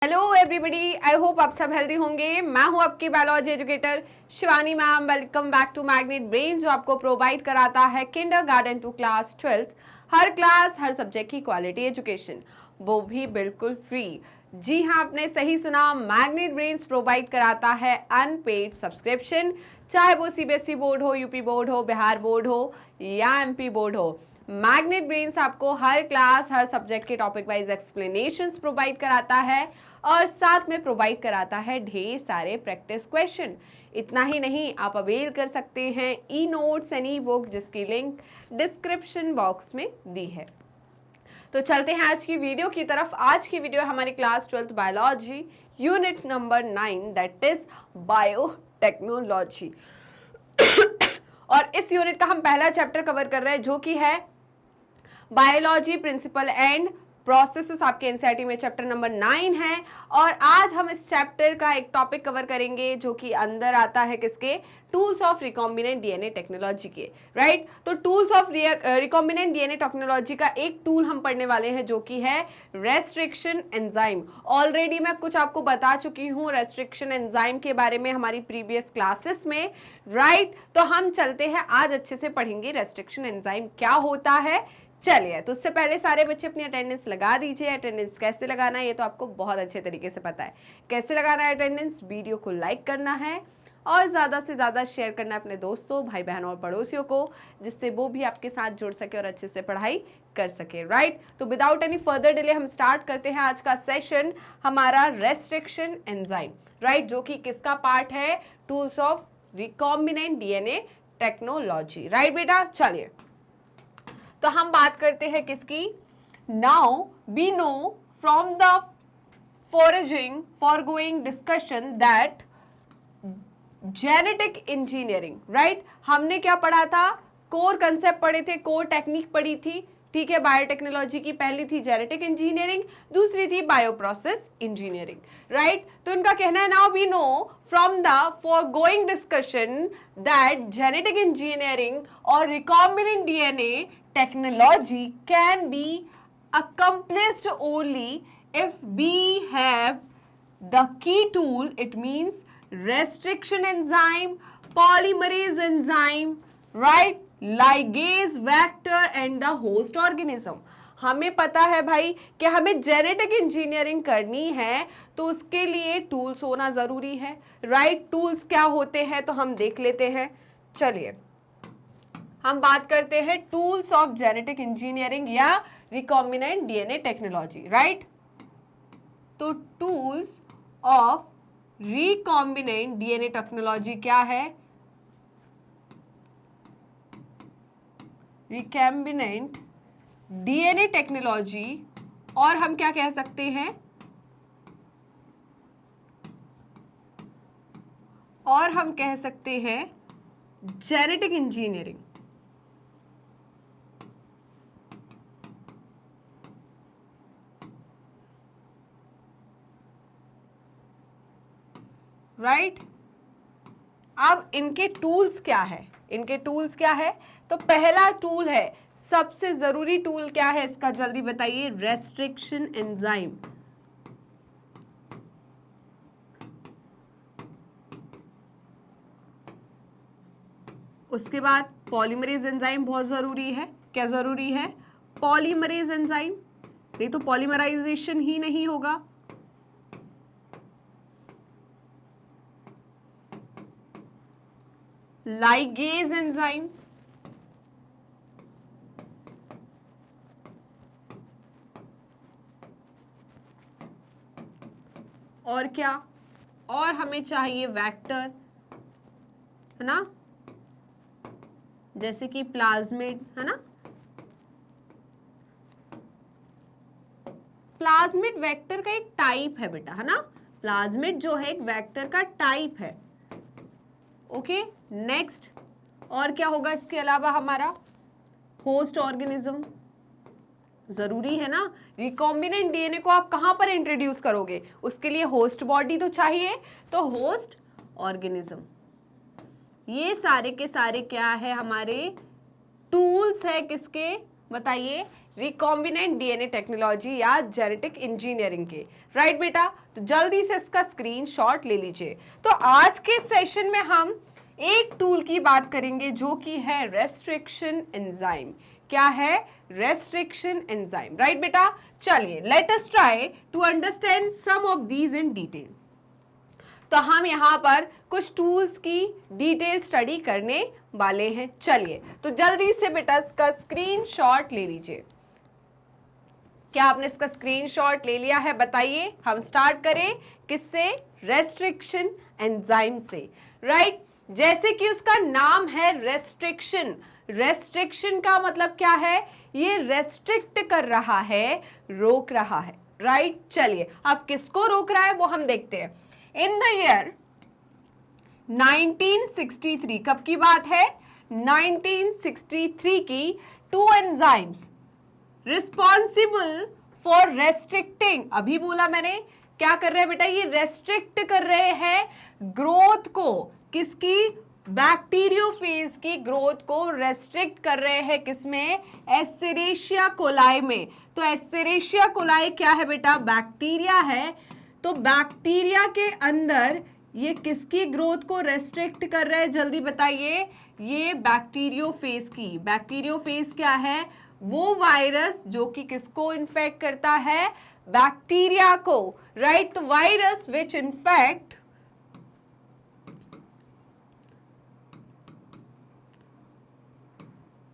Hello everybody, I hope आप सब healthy होंगे। मैं हूं आपकी biology educator Shivani ma'am. Welcome back to Magnet Brain, जो आपको प्रोवाइड कराता है किंडरगार्टन टू क्लास 12 हर क्लास हर सब्जेक्ट की क्वालिटी एजुकेशन, वो भी बिल्कुल फ्री। जी हाँ, आपने सही सुना, मैग्नेट ब्रेन्स प्रोवाइड कराता है अनपेड सब्सक्रिप्शन, चाहे वो सीबीएसई बोर्ड हो, यूपी बोर्ड हो, बिहार बोर्ड हो या एमपी बोर्ड हो। मैग्नेट ब्रेन्स आपको हर क्लास हर सब्जेक्ट के टॉपिक वाइज एक्सप्लेनेशंस प्रोवाइड कराता है और साथ में प्रोवाइड कराता है ढेर सारे प्रैक्टिस क्वेश्चन। इतना ही नहीं, आप अवेल कर सकते हैं e notes and E book, जिसकी लिंक डिस्क्रिप्शन बॉक्स में दी है। तो चलते हैं आज की वीडियो की तरफ। आज की वीडियो हमारी class 12 biology unit number 9, that is biotechnology. और इस यूनिट का हम पहला चैप्टर कवर कर रहे हैं, जो कि है बायोलॉजी प्रिंसिपल एंड प्रोसेसेस। आपके एनसीईआरटी में चैप्टर नंबर 9 है और आज हम इस चैप्टर का एक टॉपिक कवर करेंगे जो कि अंदर आता है किसके, tools of recombinant DNA technology के, राइट। तो tools of recombinant DNA technology का एक टूल हम पढ़ने वाले हैं जो कि है रेस्ट्रिक्शन एंजाइम। ऑलरेडी मैं कुछ आपको बता चुकी हूँ रेस्ट्रिक्शन एंजाइम के बारे में हमारी प्रीवियस क्लासेस में, राइट। तो हम चलते हैं, आज अच्छे से पढ़ेंगे रेस्ट्रिक्शन एंजाइम क्या होता है। चलिए, तो उससे पहले सारे बच्चे अपनी अटेंडेंस लगा दीजिए। अटेंडेंस कैसे लगाना है ये तो आपको बहुत अच्छे तरीके से पता है। कैसे लगाना है अटेंडेंस, वीडियो को लाइक करना है और ज़्यादा से ज़्यादा शेयर करना है अपने दोस्तों, भाई बहनों और पड़ोसियों को, जिससे वो भी आपके साथ जुड़ सके और अच्छे से पढ़ाई कर सके, राइट। तो विदाउट एनी फर्दर डिले हम स्टार्ट करते हैं आज का सेशन, हमारा रेस्ट्रिक्शन एंजाइम, राइट, जो कि किसका पार्ट है, tools of recombinant DNA technology, right बेटा। चलिए, तो हम बात करते हैं किसकी, now we know from the foregoing discussion that genetic engineering, right. हमने क्या पढ़ा था, कोर कंसेप्ट पढ़े थे, कोर टेक्निक पढ़ी थी, ठीक है। बायोटेक्नोलॉजी की पहली थी जेनेटिक इंजीनियरिंग, दूसरी थी बायोप्रोसेस इंजीनियरिंग, राइट। तो इनका कहना है now we know from the foregoing discussion that genetic engineering और recombinant DNA technology can be accomplished only if we have the key tool. It means restriction enzyme, polymerase enzyme, right, ligase vector and the host organism. हमें पता है भाई कि हमें genetic engineering करनी है तो उसके लिए टूल्स होना जरूरी है, राइट। टूल्स क्या होते हैं तो हम देख लेते हैं। चलिए, हम बात करते हैं टूल्स ऑफ जेनेटिक इंजीनियरिंग या रिकॉम्बिनेंट डीएनए टेक्नोलॉजी, राइट। तो tools of recombinant DNA technology क्या है, रिकॉम्बिनेंट डीएनए टेक्नोलॉजी, और हम क्या कह सकते हैं, और हम कह सकते हैं जेनेटिक इंजीनियरिंग, राइट। अब इनके टूल्स क्या है, इनके टूल्स क्या है, तो पहला टूल है, सबसे जरूरी टूल क्या है इसका, जल्दी बताइए, रेस्ट्रिक्शन एंजाइम। उसके बाद पॉलीमरेज एंजाइम बहुत जरूरी है। क्या जरूरी है, पॉलीमरेज एंजाइम, नहीं तो पॉलीमराइजेशन ही नहीं होगा। लाइगेज एंजाइम, और क्या, और हमें चाहिए वेक्टर, है ना, जैसे कि प्लाज्मिड, है ना। प्लाज्मिड वेक्टर का एक टाइप है बेटा, है ना। प्लाज्मिड जो है एक वेक्टर का टाइप है, ओके। नेक्स्ट, और क्या होगा इसके अलावा, हमारा होस्ट ऑर्गेनिज्म जरूरी है ना। रिकॉम्बिनेंट डीएनए को आप कहां पर इंट्रोड्यूस करोगे, उसके लिए होस्ट बॉडी तो चाहिए, तो होस्ट ऑर्गेनिज्म। ये सारे के सारे क्या है, हमारे टूल्स है किसके, बताइए, रिकॉम्बिनेंट डीएनए टेक्नोलॉजी या जेनेटिक इंजीनियरिंग के। राइट बेटा, तो जल्दी से इसका स्क्रीनशॉट ले लीजिए। तो आज के सेशन में हम एक टूल की बात करेंगे जो कि है रेस्ट्रिक्शन एंजाइम। क्या है? Restriction enzyme. राइट बेटा, चलिए let us try to understand some of these in detail. तो हम यहाँ पर कुछ टूल्स की डिटेल स्टडी करने वाले हैं। चलिए तो जल्दी से बेटा इसका स्क्रीनशॉट ले लीजिए। क्या आपने इसका स्क्रीनशॉट ले लिया है? बताइए। हम स्टार्ट करें किससे? रेस्ट्रिक्शन एंजाइम से। राइट, जैसे कि उसका नाम है रेस्ट्रिक्शन। रेस्ट्रिक्शन का मतलब क्या है? ये रेस्ट्रिक्ट कर रहा है, रोक रहा है। राइट, चलिए अब किसको रोक रहा है वो हम देखते हैं। इन द ईयर 1963, कब की बात है? 1963 की, two enzymes responsible for restricting, अभी बोला मैंने, क्या कर रहे हैं बेटा? ये रेस्ट्रिक्ट कर रहे हैं ग्रोथ को। किसकी? बैक्टीरियोफेज की ग्रोथ को रेस्ट्रिक्ट कर रहे हैं। किसमें? एस्चेरेशिया कोलाई में। तो एस्चेरेशिया कोलाई क्या है बेटा? बैक्टीरिया है। तो बैक्टीरिया के अंदर ये किसकी ग्रोथ को रेस्ट्रिक्ट कर रहे हैं? जल्दी बताइए। ये बैक्टीरियोफेज की। बैक्टीरियोफेज क्या है? वो वायरस जो कि किसको इन्फेक्ट करता है? बैक्टीरिया को। राइट, तो virus which infect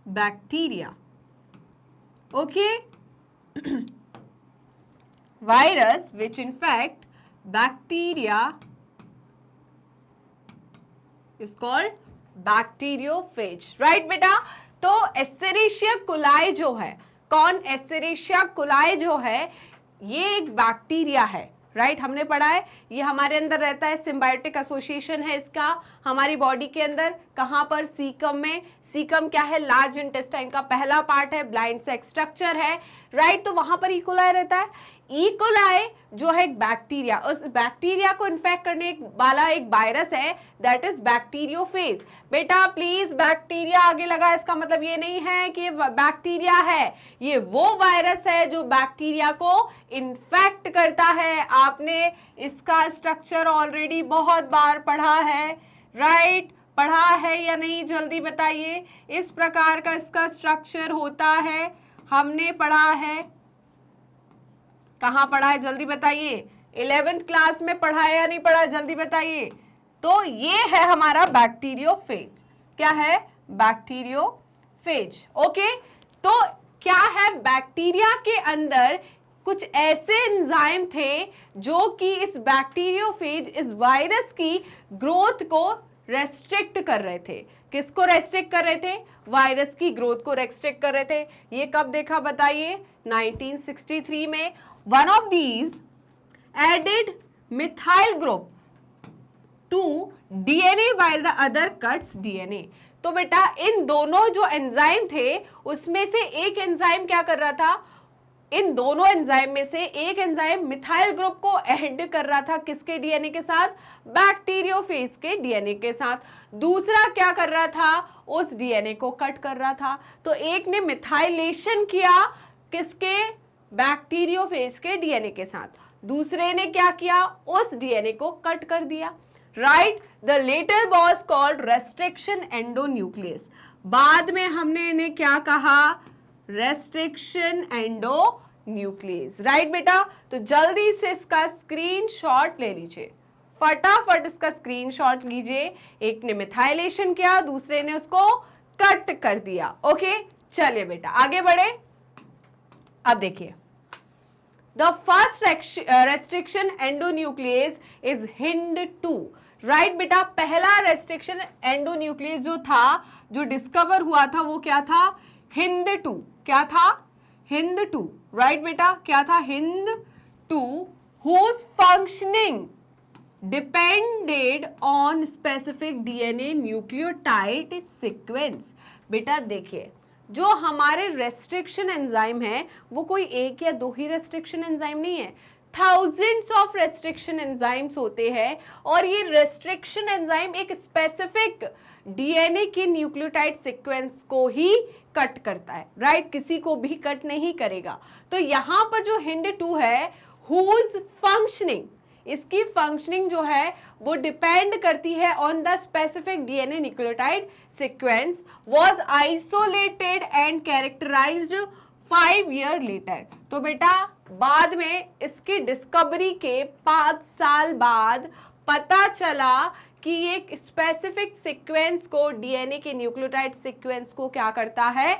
bacteria. Okay, virus which infect bacteria is called bacteriophage. right बेटा, तो एस्चेरेशिया कोलाई जो है, कौन? एस्चेरेशिया कोलाई जो है ये एक बैक्टीरिया है। राइट, हमने पढ़ा है ये हमारे अंदर रहता है, सिम्बायोटिक एसोसिएशन है इसका हमारी बॉडी के अंदर। कहाँ पर? सीकम में। सीकम क्या है? लार्ज इंटेस्टाइन का पहला पार्ट है, ब्लाइंड सेक स्ट्रक्चर है। राइट, तो वहां पर इकोलाई रहता है। इकोलाई जो है एक बैक्टीरिया, उस बैक्टीरिया को इन्फेक्ट करने वाला एक वायरस है, दैट इज बैक्टीरियोफेज। बेटा प्लीज बैक्टीरिया आगे लगा, इसका मतलब ये नहीं है कि ये बैक्टीरिया है, ये वो वायरस है जो बैक्टीरिया को इन्फेक्ट करता है। आपने इसका स्ट्रक्चर ऑलरेडी बहुत बार पढ़ा है। राइट, पढ़ा है या नहीं? जल्दी बताइए। इस प्रकार का इसका स्ट्रक्चर होता है, हमने पढ़ा है। कहाँ पढ़ा है? जल्दी बताइए। 11th क्लास में पढ़ा है या नहीं पढ़ा? जल्दी बताइए। तो ये है हमारा बैक्टीरियोफेज। क्या है? बैक्टीरियोफेज। ओके, तो क्या है? बैक्टीरिया के अंदर कुछ ऐसे एंजाइम थे जो कि इस बैक्टीरियोफेज, इस वायरस की ग्रोथ को रेस्ट्रिक्ट कर रहे थे। किसको रेस्ट्रिक्ट कर रहे थे? वायरस की ग्रोथ को रेस्ट्रिक्ट कर रहे थे। ये कब देखा बताइए? 1963 में। One of these added methyl group to DNA while the other cuts DNA. तो बेटा इन दोनों जो एंजाइम थे उसमें से एक एंजाइम क्या कर रहा था? इन दोनों एंजाइम में से एक एंजाइम मिथाइल ग्रुप को ऐड कर रहा था। किसके डीएनए के साथ? बैक्टीरियोफेज के डीएनए के साथ। दूसरा क्या कर रहा था? उस डीएनए को कट कर रहा था। तो एक ने मिथाइलेशन किया किसके? बैक्टीरियोफेज के डीएनए के साथ। दूसरे ने क्या किया? उस डीएनए को कट कर दिया। Right, the latter was called restriction endonuclease. बाद में हमने इन्हें क्या कहा? Restriction endonuclease. राइट बेटा, तो जल्दी से इसका स्क्रीनशॉट ले लीजिए, फटाफट इसका स्क्रीनशॉट लीजिए। एक ने मिथाइलेशन किया, दूसरे ने उसको कट कर दिया। ओके, चलिए बेटा आगे बढ़े। अब देखिए, the first restriction endonuclease is HindII। Right बेटा, पहला रेस्ट्रिक्शन एंडोन्यूक्लियस जो था, जो डिस्कवर हुआ था, वो क्या था? HindII। क्या था? HindII। राइट बेटा, क्या था? HindII, whose functioning depended on specific DNA nucleotide sequence। बेटा देखिए, जो हमारे रेस्ट्रिक्शन एंजाइम है वो कोई एक या दो ही रेस्ट्रिक्शन एंजाइम नहीं है, थाउजेंड्स ऑफ रेस्ट्रिक्शन एंजाइम्स होते हैं और ये रेस्ट्रिक्शन एंजाइम एक स्पेसिफिक डीएनए के न्यूक्लियोटाइड सीक्वेंस को ही कट करता है, राइट? किसी को भी कट नहीं करेगा। तो यहां पर जो HindII है, हुज फंक्शनिंग, इसकी फंक्शनिंग जो है वो डिपेंड करती है on the specific DNA nucleotide sequence was isolated and characterized 5 year later. तो बेटा बाद में इसकी डिस्कवरी के 5 साल बाद पता चला कि एक स्पेसिफिक सीक्वेंस को, डीएनए के न्यूक्लियोटाइड सीक्वेंस को क्या करता है,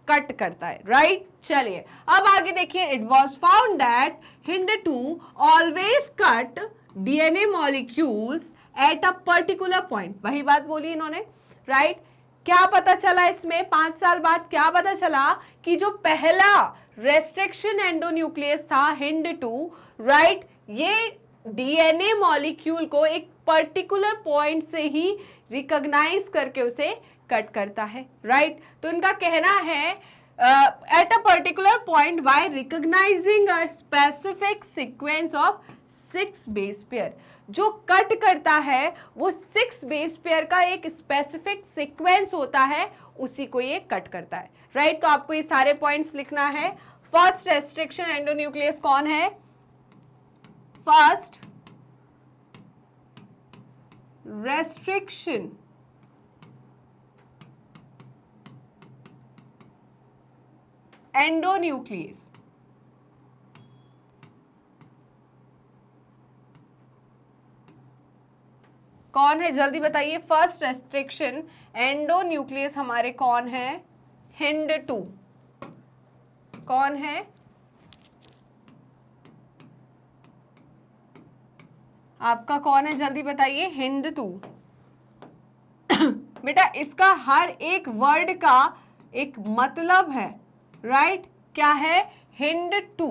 कट करता है, राइट? चलिए अब आगे देखिए, it was found that HindII always cut DNA molecules at a particular point. वही बात बोली इन्होंने, राइट? क्या पता चला इसमें 5 साल बाद? क्या पता चला कि जो पहला रेस्ट्रिक्शन एंडोन्यूक्लियस था HindII, राइट, ये डीएनए मॉलिक्यूल को एक पर्टिकुलर पॉइंट से ही रिकॉग्नाइज करके उसे कट करता है, राइट? तो इनका कहना है at a particular point bye recognising a specific sequence of 6 base pair. जो कट करता है वो 6 बेस पेयर का एक स्पेसिफिक सीक्वेंस होता है, उसी को ये कट करता है, राइट? तो आपको ये सारे पॉइंट्स लिखना है। फर्स्ट रेस्ट्रिक्शन एंडोन्यूक्लियस कौन है? फर्स्ट रेस्ट्रिक्शन एंडोन्यूक्लियस कौन है, जल्दी बताइए। फर्स्ट रेस्ट्रिक्शन एंडोन्यूक्लियस हमारे कौन है? HindII। कौन है? आपका कौन है, जल्दी बताइए। HindII। बेटा इसका हर एक वर्ड का एक मतलब है, राइट? क्या है? HindII।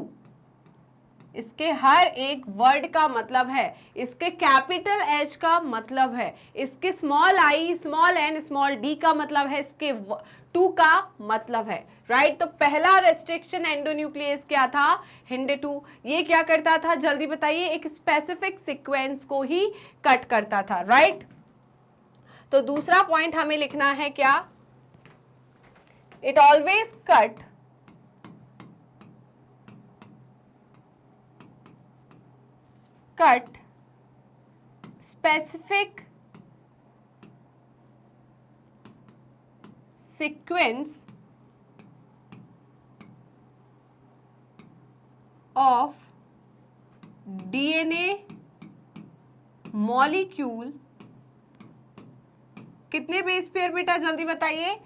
इसके हर एक वर्ड का मतलब है, इसके कैपिटल H का मतलब है, इसके small i, small n, small d का मतलब है, इसके 2 का मतलब है, राइट? तो पहला रेस्ट्रिक्शन एंडोन्यूक्लियस क्या था? HindII। ये क्या करता था, जल्दी बताइए? एक स्पेसिफिक सीक्वेंस को ही कट करता था, राइट? तो दूसरा पॉइंट हमें लिखना है क्या? It always cut specific sequence of DNA molecule। कितने बेस पेयर बेटा, जल्दी बताइए?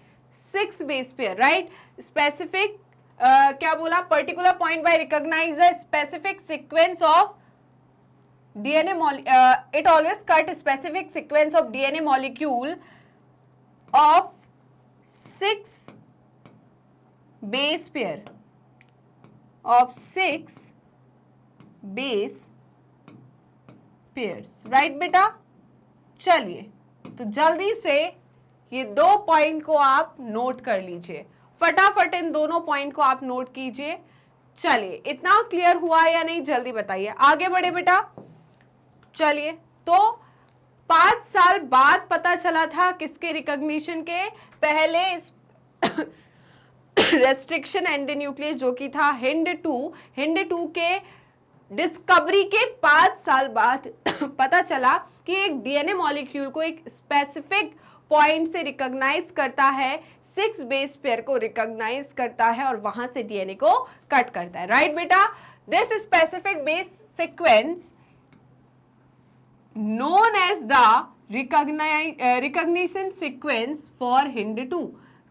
6 बेस पेयर, राइट? स्पेसिफिक क्या बोला? Particular point by recognize a specific sequence of DNA it always cut a specific sequence of DNA molecule of 6 base pair of 6 base pairs, right बेटा? चलिए तो जल्दी से ये 2 पॉइंट को आप नोट कर लीजिए, फटाफट इन दोनों पॉइंट को आप नोट कीजिए। चलिए इतना क्लियर हुआ या नहीं, जल्दी बताइए। आगे बढ़े बेटा। चलिए तो 5 साल बाद पता चला था किसके रिकॉग्निशन के? पहले रेस्ट्रिक्शन एंडोन्यूक्लियस जो कि था HindII के डिस्कवरी के 5 साल बाद पता चला कि एक डीएनए मॉलिक्यूल को एक स्पेसिफिक पॉइंट से रिकॉग्नाइज करता है, 6 बेस पेयर को रिकॉग्नाइज करता है और वहां से डीएनए को कट करता है, राइट बेटा? This specific base sequence known as the recognition sequence for HindII,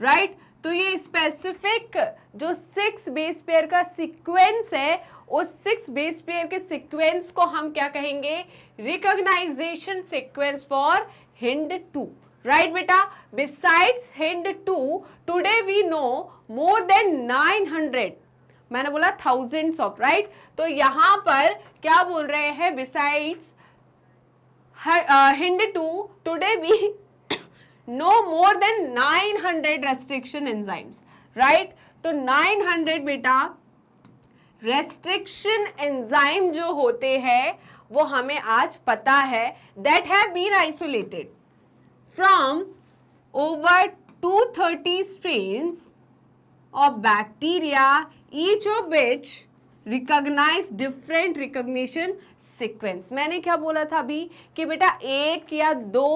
right? तो ये स्पेसिफिक जो 6 बेस पेयर का सीक्वेंस है, उस 6 बेस पेयर के सीक्वेंस को हम क्या कहेंगे? Recognization sequence for HindII, right बेटा? Besides HindII today we know more than 900, मैंने बोला थाउजेंड्स ऑफ, राइट? तो यहां पर क्या बोल रहे हैं? Besides HindII today we know more than 900 restriction enzymes, right? तो 900 बेटा रेस्ट्रिक्शन एंजाइम जो होते हैं वो हमें आज पता है, that have been isolated from over 230 strains of bacteria, each of which recognize different recognition sequence. मैंने क्या बोला था अभी कि बेटा एक या दो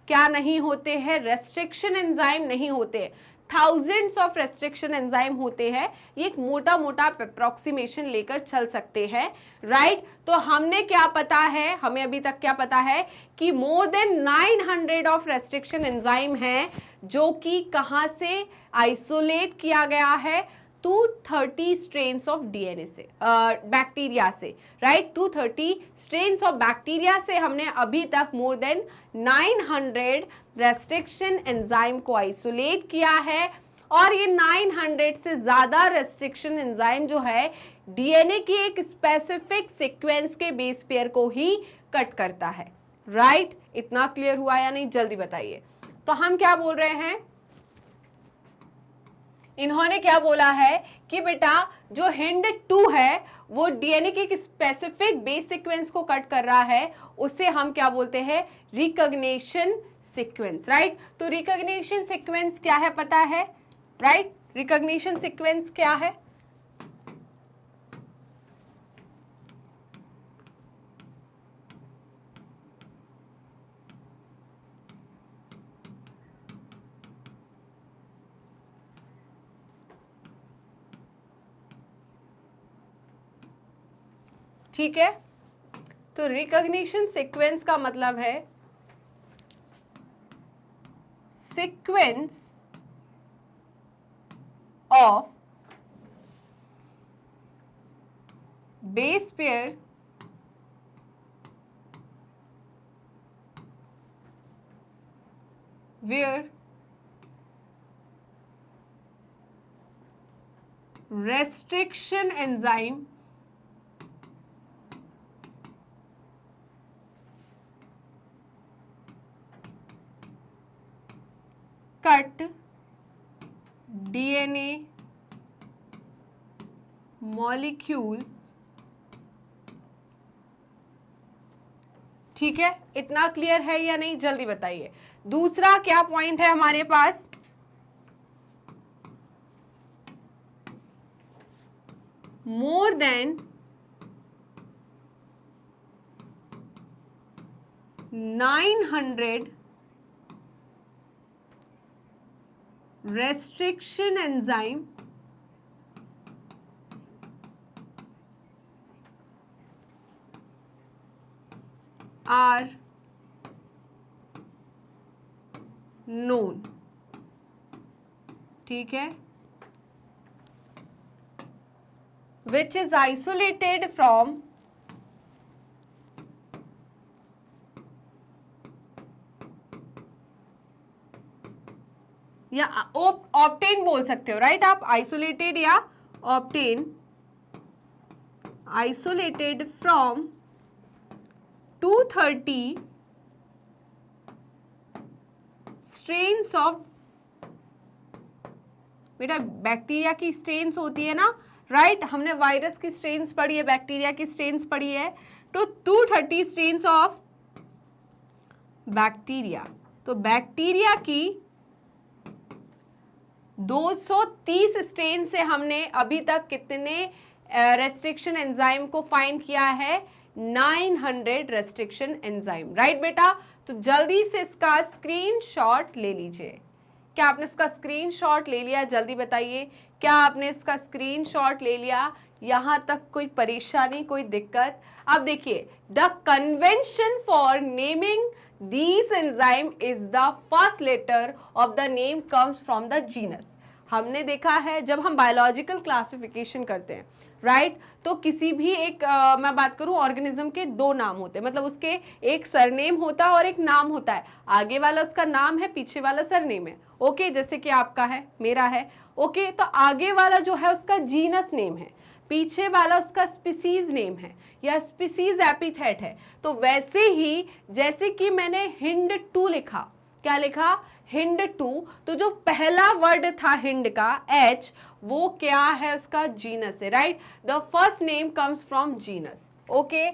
क्या नहीं होते हैं, रेस्ट्रिक्शन एंजाइम नहीं होते, थाउजेंड्स ऑफ रेस्ट्रिक्शन एंजाइम होते हैं। ये एक मोटा मोटा अप्रोक्सीमेशन लेकर चल सकते हैं, राइट। तो हमने क्या पता है, हमें अभी तक क्या पता है कि मोर देन 900 ऑफ रेस्ट्रिक्शन एंजाइम है जो कि कहां से आइसोलेट किया गया है, 230 स्ट्रेन्स ऑफ डीएनए से, बैक्टीरिया से, राइट। 230 स्ट्रेन्स ऑफ बैक्टीरिया से हमने अभी तक मोर देन 900 रेस्ट्रिक्शन एंजाइम को आइसोलेट किया है। और ये 900 से ज्यादा रेस्ट्रिक्शन एंजाइम जो है डीएनए की एक स्पेसिफिक सीक्वेंस के बेस पेयर को ही कट करता है, राइट। इतना क्लियर हुआ या नहीं, जल्दी बताइए। तो हम क्या बोल रहे हैं, इन्होंने क्या बोला है कि बेटा जो HIND2 है वो डीएनए की एक स्पेसिफिक बेस सीक्वेंस को कट कर रहा है, उसे हम क्या बोलते हैं, रिकॉग्निशन सीक्वेंस, राइट। तो रिकॉग्निशन सीक्वेंस क्या है पता है, राइट। रिकॉग्निशन सीक्वेंस क्या है, ठीक है। तो रिकॉग्निशन सीक्वेंस का मतलब है sequence of base pair where restriction enzyme cut DNA molecule, ठीक है। इतना क्लियर है या नहीं, जल्दी बताइए। दूसरा क्या पॉइंट है हमारे पास, मोर than 900 restriction enzyme are known, ठीक है, which is isolated from या ऑब्टेन बोल सकते हो, राइट। आप आइसोलेटेड या obtain, isolated from 230 strains of, बेटा बैक्टीरिया की स्ट्रेन्स होती है ना, राइट। हमने वायरस की स्ट्रेन्स पढ़ी है, बैक्टीरिया की स्ट्रेन्स पढ़ी है, तो 230 स्ट्रेन्स ऑफ बैक्टीरिया। तो बैक्टीरिया की 230 स्ट्रेन से हमने अभी तक कितने रेस्ट्रिक्शन एंजाइम को फाइंड किया है, 900 रेस्ट्रिक्शन एंजाइम, राइट बेटा। तो जल्दी से इसका स्क्रीनशॉट ले लीजिए। क्या आपने इसका स्क्रीनशॉट ले लिया, जल्दी बताइए, क्या आपने इसका स्क्रीनशॉट ले लिया? यहां तक कोई परेशानी, कोई दिक्कत? अब देखिए, the convention for naming these enzyme is the first letter of the name comes from the genus। हमने देखा है जब हम बायोलॉजिकल क्लासिफिकेशन करते हैं, राइट, तो किसी भी एक मैं बात करूं ऑर्गेनिज्म के दो नाम होते हैं, मतलब उसके एक सरनेम होता है और एक नाम होता है। आगे वाला उसका नाम है, पीछे वाला सरनेम है, ओके। जैसे कि आपका है, मेरा है, ओके। तो आगे वाला जो है उसका जीनस नेम है, पीछे वाला उसका स्पीसीज नेम है या स्पीसीज एपिथेट है। तो वैसे ही जैसे कि मैंने HIND2 लिखा, क्या लिखा, हिंड 2, तो जो पहला वर्ड था हिंड का H, वो क्या है, उसका जीनस है, right. The first name comes from genus, okay.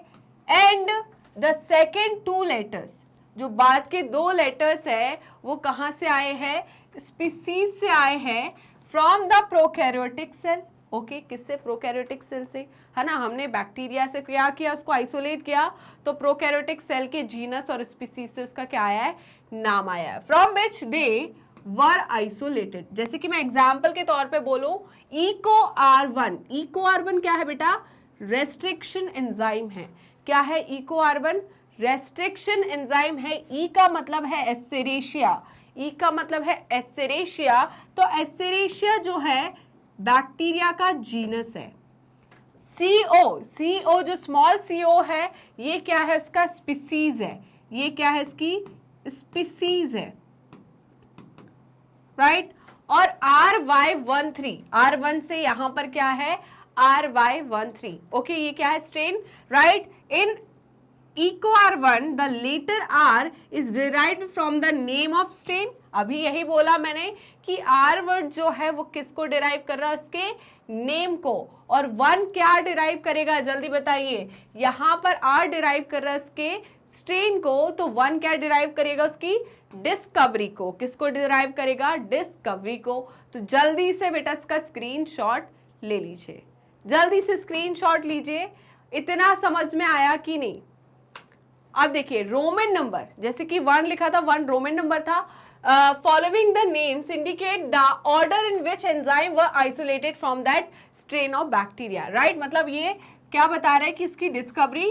And the second 2 letters, जो बाद के 2 लेटर्स है वो कहाँ से आए हैं, स्पीसीज से आए हैं, from the prokaryotic cell, okay. किससे, प्रोकैरियोटिक सेल से, है ना। हमने बैक्टीरिया से क्या किया, उसको आइसोलेट किया, तो प्रोकैरियोटिक सेल के जीनस और स्पीसीज से उसका क्या आया है, नाम आया है, from which they were isolated. जैसे कि मैं एग्जाम्पल के तौर पे बोलूं, इको R1, इको R1 क्या है बेटा, रेस्ट्रिक्शन एंजाइम है। क्या है इको R1, रेस्ट्रिक्शन एंजाइम है। ई का मतलब है एस्टेरेशिया, ई का मतलब है एस्टेरेशिया, तो एस्टेरेशिया जो है बैक्टीरिया का जीनस है। CO जो स्मॉल CO है, ये क्या है, उसका स्पीसीज है, ये क्या है, इसकी स्पीसीज है, राइट। और RY13, R1 से यहां पर क्या है, RY13, ओके, ये क्या है, strain, right. In Eco R1 the letter R is derived from the name of strain। अभी यही बोला मैंने कि R वर्ड जो है वो किसको डिराइव कर रहा है, उसके नेम को। और 1 क्या डिराइव करेगा, जल्दी बताइए। यहाँ पर R डिराइव कर रहा है उसके स्ट्रेन को, तो 1 क्या डिराइव करेगा, उसकी डिस्कवरी को। किसको डिराइव करेगा, डिस्कवरी को। तो जल्दी से बेटा इसका स्क्रीनशॉट ले लीजिए, जल्दी से स्क्रीनशॉट लीजिए। इतना समझ में आया कि नहीं। अब देखिए रोमन नंबर, जैसे कि 1 लिखा था, 1 रोमन नंबर था। Following the names indicate the order in which enzyme were isolated from that strain of bacteria, right. मतलब ये क्या बता रहा है कि इसकी डिस्कवरी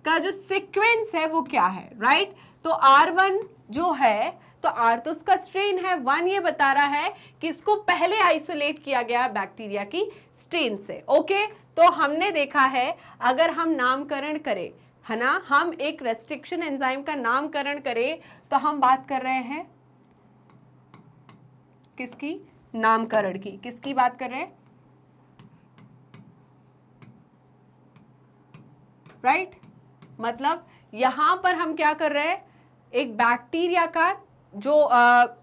का जो सीक्वेंस है वो क्या है, राइट। तो R1 जो है, तो R तो उसका स्ट्रेन है, 1 ये बता रहा है कि इसको पहले आइसोलेट किया गया बैक्टीरिया की स्ट्रेन से, ओके। तो हमने देखा है, अगर हम नामकरण करें, है ना, हम एक रेस्ट्रिक्शन एंजाइम का नामकरण करें, तो हम बात कर रहे हैं किसकी, नामकरण की। किसकी बात कर रहे हैं, राइट। मतलब यहां पर हम क्या कर रहे हैं, एक बैक्टीरिया का जो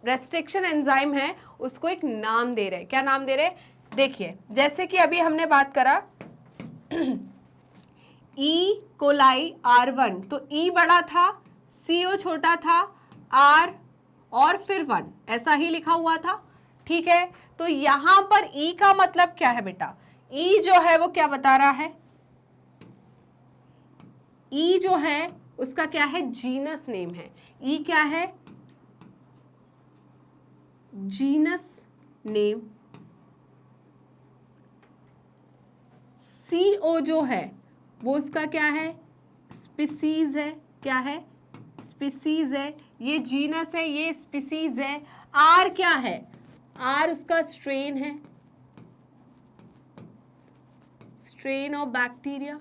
रेस्ट्रिक्शन एंजाइम है उसको एक नाम दे रहे हैं। क्या नाम दे रहे हैं, देखिए जैसे कि अभी हमने बात करा ई कोलाई R1, तो ई बड़ा था, CO छोटा था, R और फिर 1, ऐसा ही लिखा हुआ था, ठीक है। तो यहां पर ई का मतलब क्या है बेटा, ई जो है वो क्या बता रहा है, ई जो है उसका क्या है, जीनस नेम है। ई क्या है, जीनस नेम। CO जो है वो उसका क्या है, स्पीसीज है। क्या है, स्पीसीज है। ये जीनस है, ये स्पीसीज है। R क्या है, R उसका स्ट्रेन है, स्ट्रेन ऑफ बैक्टीरिया।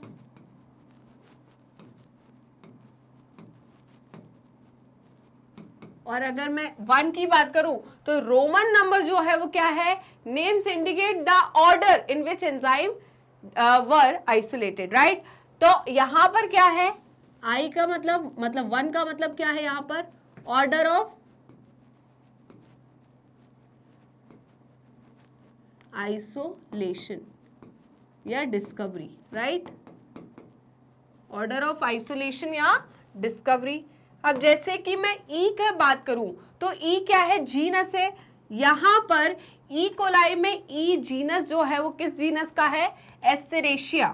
और अगर मैं 1 की बात करूं, तो रोमन नंबर जो है वो क्या है, names indicate the order in which enzyme were isolated, right. तो यहां पर क्या है, आई का मतलब 1 का मतलब क्या है, यहां पर ऑर्डर ऑफ आइसोलेशन या discovery, right. Order of isolation या डिस्कवरी। अब जैसे कि मैं ई की बात करूं, तो ई क्या है, जीनस है। यहां पर ई कोलाई में ई जीनस जो है वो किस जीनस का है, एस्टेरेशिया।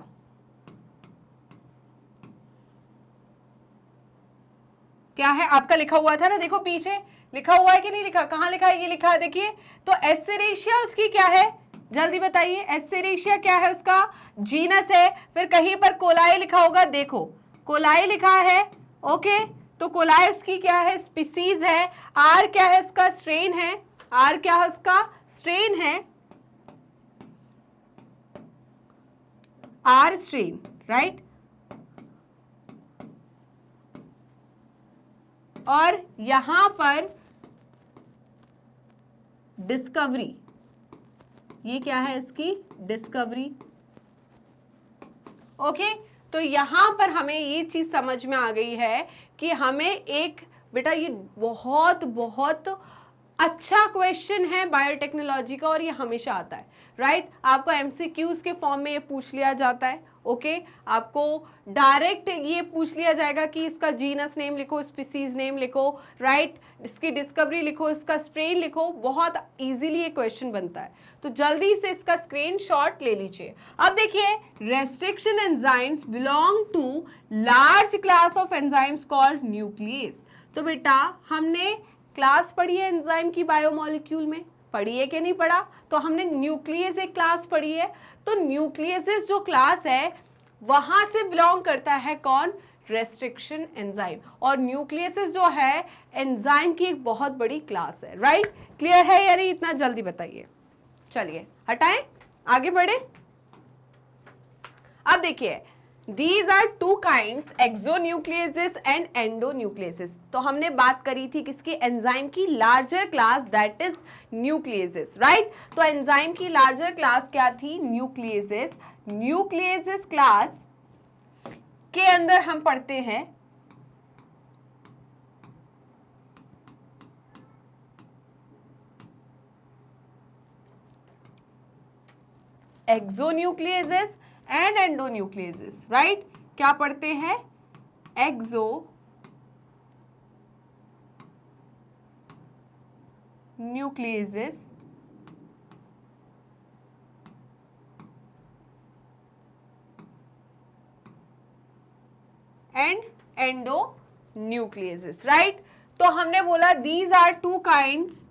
क्या है, आपका लिखा हुआ था ना, देखो पीछे लिखा हुआ है कि नहीं लिखा, कहां लिखा है, ये लिखा है, देखिए। तो एस्टेरेशिया उसकी क्या है, जल्दी बताइए। एस्टेरेशिया क्या है, उसका जीनस है। फिर कहीं पर कोलाई लिखा होगा, देखो कोलाई लिखा है, ओके। तो कोलाई उसकी क्या है, स्पीसीज है। आर क्या है, उसका स्ट्रेन है। आर क्या है, उसका स्ट्रेन है, आर स्ट्रेन, राइट। और यहां पर डिस्कवरी, ये क्या है, इसकी डिस्कवरी, ओके। तो यहां पर हमें ये चीज समझ में आ गई है कि हमें एक बेटा, ये बहुत बहुत अच्छा क्वेश्चन है बायोटेक्नोलॉजी का और ये हमेशा आता है, राइट। आपको एमसीक्यूज के फॉर्म में ये पूछ लिया जाता है, ओके। आपको डायरेक्ट ये पूछ लिया जाएगा कि इसका जीनस नेम लिखो, स्पीसीज नेम लिखो, राइट, इसकी डिस्कवरी लिखो, इसका स्ट्रेन लिखो, बहुत इजीली ये क्वेश्चन बनता है। तो जल्दी से इसका स्क्रीनशॉट ले लीजिए। अब देखिए, restriction enzymes belong to large class of enzymes called nucleases. तो बेटा हमने क्लास पढ़ी है एंजाइम की बायोमोलिक्यूल में, पढ़ी है कि नहीं पढ़ा? तो हमने न्यूक्लियस एक क्लास पढ़ी है। तो न्यूक्लियस जो क्लास है वहां से बिलोंग करता है कौन? Restriction enzyme. और न्यूक्लियस जो है एंजाइम की एक बहुत बड़ी क्लास है, राइट। क्लियर है या नहीं? इतना जल्दी बताइए। चलिए हटाएं, आगे बढ़े। अब देखिए, These are two kinds, exonucleases and endonucleases। तो हमने बात करी थी किसकी? एंजाइम की larger class, that is nucleases, right. तो एंजाइम की लार्जर क्लास क्या थी? न्यूक्लियसेस। न्यूक्लियसेस क्लास के अंदर हम पढ़ते हैं एक्सोन्यूक्लियसेस एंड एंडोन्यूक्लियसेस, राइट। क्या पढ़ते हैं? Exo nucleases and endonucleases, right. तो हमने बोला these are two kinds,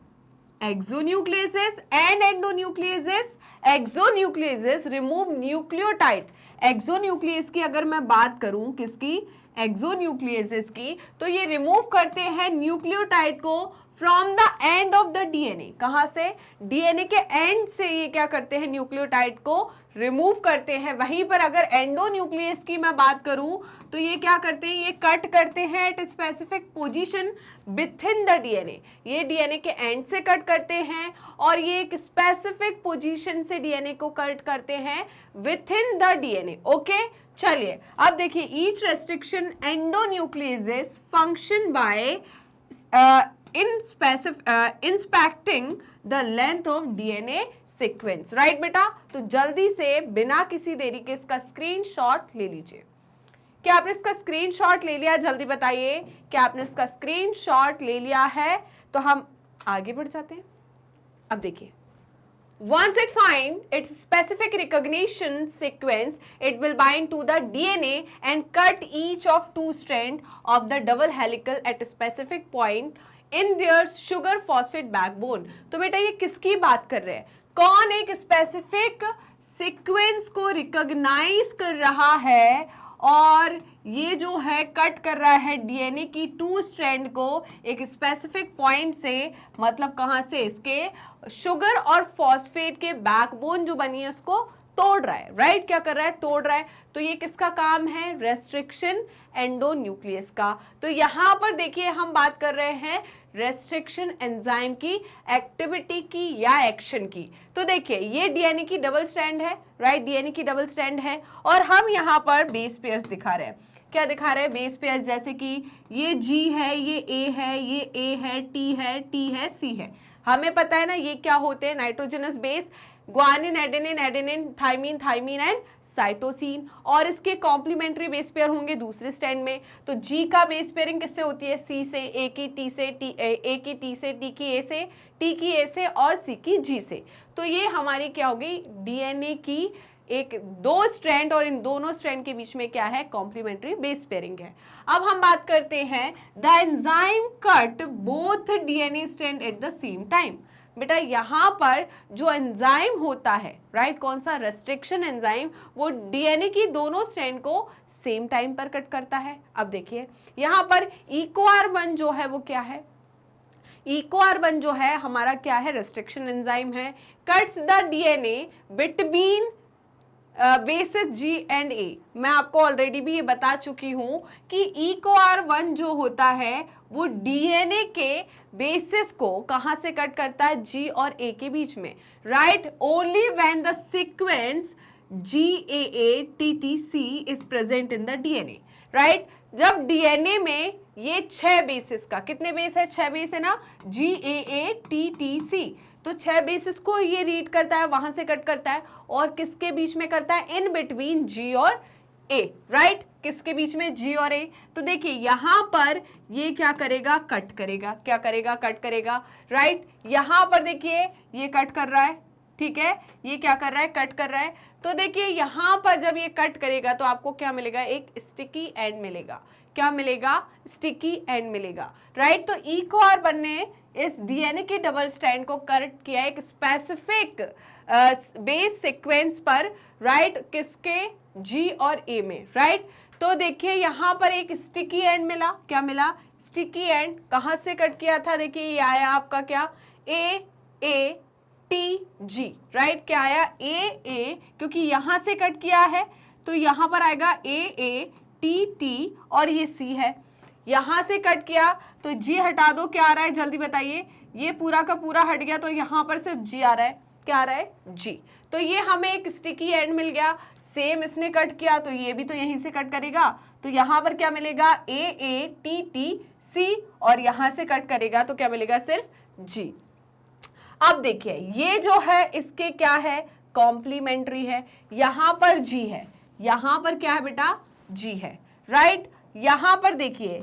exonucleases and endonucleases. Exonucleases remove nucleotide. Exonuclease की अगर मैं बात करूं, किसकी? एक्सोन्यूक्लियसेस की, तो ये रिमूव करते हैं न्यूक्लियोटाइड को from the end of the DNA. कहां से? डीएनए के एंड से ये क्या करते हैं? न्यूक्लियोटाइड को रिमूव करते हैं। वहीं पर अगर एंडोन्यूक्लियस की मैं बात करूं तो ये क्या करते हैं? ये कट करते हैं at specific position within the DNA. ये डीएनए के एंड से कट करते हैं और ये एक स्पेसिफिक पोजीशन से डीएनए को कट करते हैं within the DNA, okay. चलिए अब देखिए, each restriction endonucleases function by inspecting the length of DNA sequence, right बेटा। तो जल्दी से बिना किसी देरी के इसका स्क्रीनशॉट ले लीजिए। क्या आपने इसका स्क्रीनशॉट ले लिया? जल्दी बताइए, क्या आपने इसका स्क्रीनशॉट ले लिया है? तो हम आगे बढ़ जाते हैं। अब देखिए, once it find its specific recognition sequence, it will bind to the DNA and cut each of two strands of the double helical at a specific point in their sugar phosphate backbone। तो बेटा ये किसकी बात कर रहे हैं? कौन एक स्पेसिफिक सीक्वेंस को रिकॉग्नाइज कर रहा है और ये जो है कट कर रहा है डीएनए की टू स्ट्रैंड को एक स्पेसिफिक पॉइंट से, मतलब कहां से? इसके शुगर और फॉस्फेट के बैकबोन जो बनी है उसको तोड़ रहा है, राइट। क्या कर रहा है? तोड़ रहा है। तो ये किसका काम है? रेस्ट्रिक्शन एंडोन्यूक्लियस का। तो यहां पर देखिए हम बात कर रहे हैं रेस्ट्रिक्शन एंजाइम की एक्टिविटी की या एक्शन की। तो देखिए ये डीएनए की डबल स्ट्रैंड है, राइट। डीएनए की डबल स्ट्रैंड है और हम यहां पर बेस पेयर्स दिखा रहे हैं। क्या दिखा रहे हैं? बेस पेयर, जैसे कि ये G है, ये A है, ये A है, T है, T है, C है। हमें पता है ना ये क्या होते हैं? Nitrogenous base, guanine, adenine, adenine, thymine, thymine and cytosine. और इसके कॉम्प्लीमेंट्री बेस पेयर होंगे दूसरे स्टैंड में। तो G का बेस पेयरिंग किससे होती है? C से, A की T से, A की T से, T की A से, T की A से और C की G से। तो ये हमारी क्या होगी? डीएनए की एक दो स्ट्रैंड और इन दोनों स्ट्रैंड के बीच में क्या है? कॉम्प्लीमेंट्री बेस पेयरिंग है। अब हम बात करते हैं the enzyme cut both DNA strand at the same time. बेटा यहां पर जो एंजाइम होता है, राइट, कौन सा? रेस्ट्रिक्शन एंजाइम, वो डीएनए की दोनों स्ट्रैंड को सेम टाइम पर कट करता है। अब देखिए यहां पर EcoR1 जो है वो क्या है? EcoR1 जो है हमारा क्या है? रेस्ट्रिक्शन एंजाइम है। Cuts the DNA between basis G and A। मैं आपको ऑलरेडी भी ये बता चुकी हूं कि EcoR1 जो होता है वो डीएनए के बेसिस को कहां से कट करता है? G और A के बीच में, right. Only when the sequence GAATTC is present in the DNA, right. जब डीएनए में ये 6 बेसिस का, कितने बेस है, 6 बेस है ना, GAATTC, तो 6 बेसिस को ये रीड करता है, वहां से कट करता है, और किसके बीच में करता है, इन बिटवीन G और A, राइट, किसके बीच में, G और A। तो देखिए यहां पर ये क्या करेगा, कट करेगा, क्या करेगा, कट करेगा, राइट। यहां पर देखिए ये कट कर रहा है, ठीक है, ये क्या कर रहा है, कट कर रहा है। तो देखिए यहां पर जब ये कट करेगा तो आपको क्या मिलेगा, एक स्टिकी एंड मिलेगा, क्या मिलेगा, स्टिकी एंड मिलेगा, राइट। तो ई को आर बनने इस डीएनए के डबल स्ट्रैंड को कट किया एक स्पेसिफिक बेस सीक्वेंस पर, राइट, किसके, जी और ए में, राइट। तो देखिए यहां पर एक स्टिकी एंड मिला, क्या मिला, स्टिकी एंड, कहां से कट किया था, देखिए ये आया आपका क्या, A T G, राइट, क्या आया, A क्योंकि यहां से कट किया है तो यहां पर आएगा A T और ये C है, यहां से कट किया तो G हटा दो, क्या आ रहा है, जल्दी बताइए, ये पूरा का पूरा हट गया तो यहां पर सिर्फ G आ रहा है, क्या आ रहा है, G। तो ये हमें एक स्टिकी एंड मिल गया, सेम इसने कट किया तो ये भी तो यहीं से कट करेगा, तो यहां पर क्या मिलेगा, AATTC, और यहां से कट करेगा तो क्या मिलेगा, सिर्फ G। अब देखिए ये जो है इसके क्या है, कॉम्प्लीमेंट्री है, यहां पर G है, यहां पर क्या है बेटा, G है, राइट। यहां पर देखिए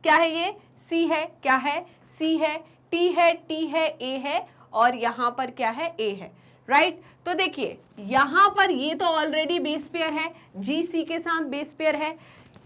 क्या है, ये C है, क्या है, C है, T है, T है, A है, और यहां पर क्या है, A है, राइट। तो देखिए यहां पर ये तो ऑलरेडी बेस पेयर है, G C के साथ बेस पेयर है,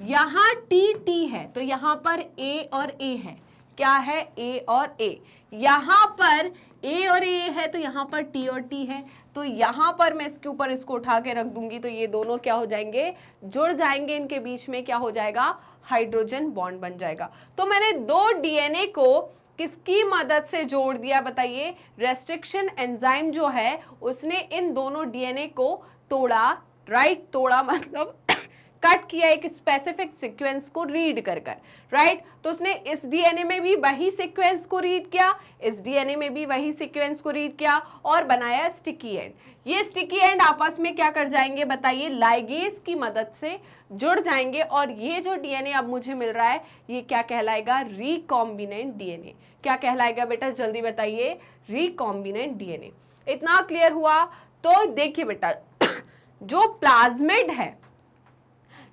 यहां T T है तो यहां पर A और A है, क्या है, A और A, यहां पर A और A है तो यहां पर T और T है, तो यहां पर मैं इसके ऊपर इसको उठा के रख दूंगी तो ये दोनों क्या हो जाएंगे, जुड़ जाएंगे, इनके बीच में क्या हो जाएगा, हाइड्रोजन बॉन्ड बन जाएगा। तो मैंने दो डीएनए को किसकी मदद से जोड़ दिया बताइए, रेस्ट्रिक्शन एंजाइम जो है उसने इन दोनों डीएनए को तोड़ा, राइट, तोड़ा मतलब कट किया एक स्पेसिफिक सीक्वेंस को रीड कर कर, राइट। तो उसने इस डीएनए में भी वही सीक्वेंस को रीड किया, इस डीएनए में भी वही सीक्वेंस को रीड किया और बनाया स्टिकी एंड। ये स्टिकी एंड आपस में क्या कर जाएंगे बताइए, लाइगेज की मदद से जुड़ जाएंगे, और ये जो डीएनए अब मुझे मिल रहा है ये क्या कहलाएगा, रिकॉम्बिनेंट डीएनए। क्या कहलाएगा बेटा, जल्दी बताइए, रिकॉम्बिनेंट डीएनए। इतना क्लियर हुआ। तो देखिए बेटा जो प्लाज्मिड है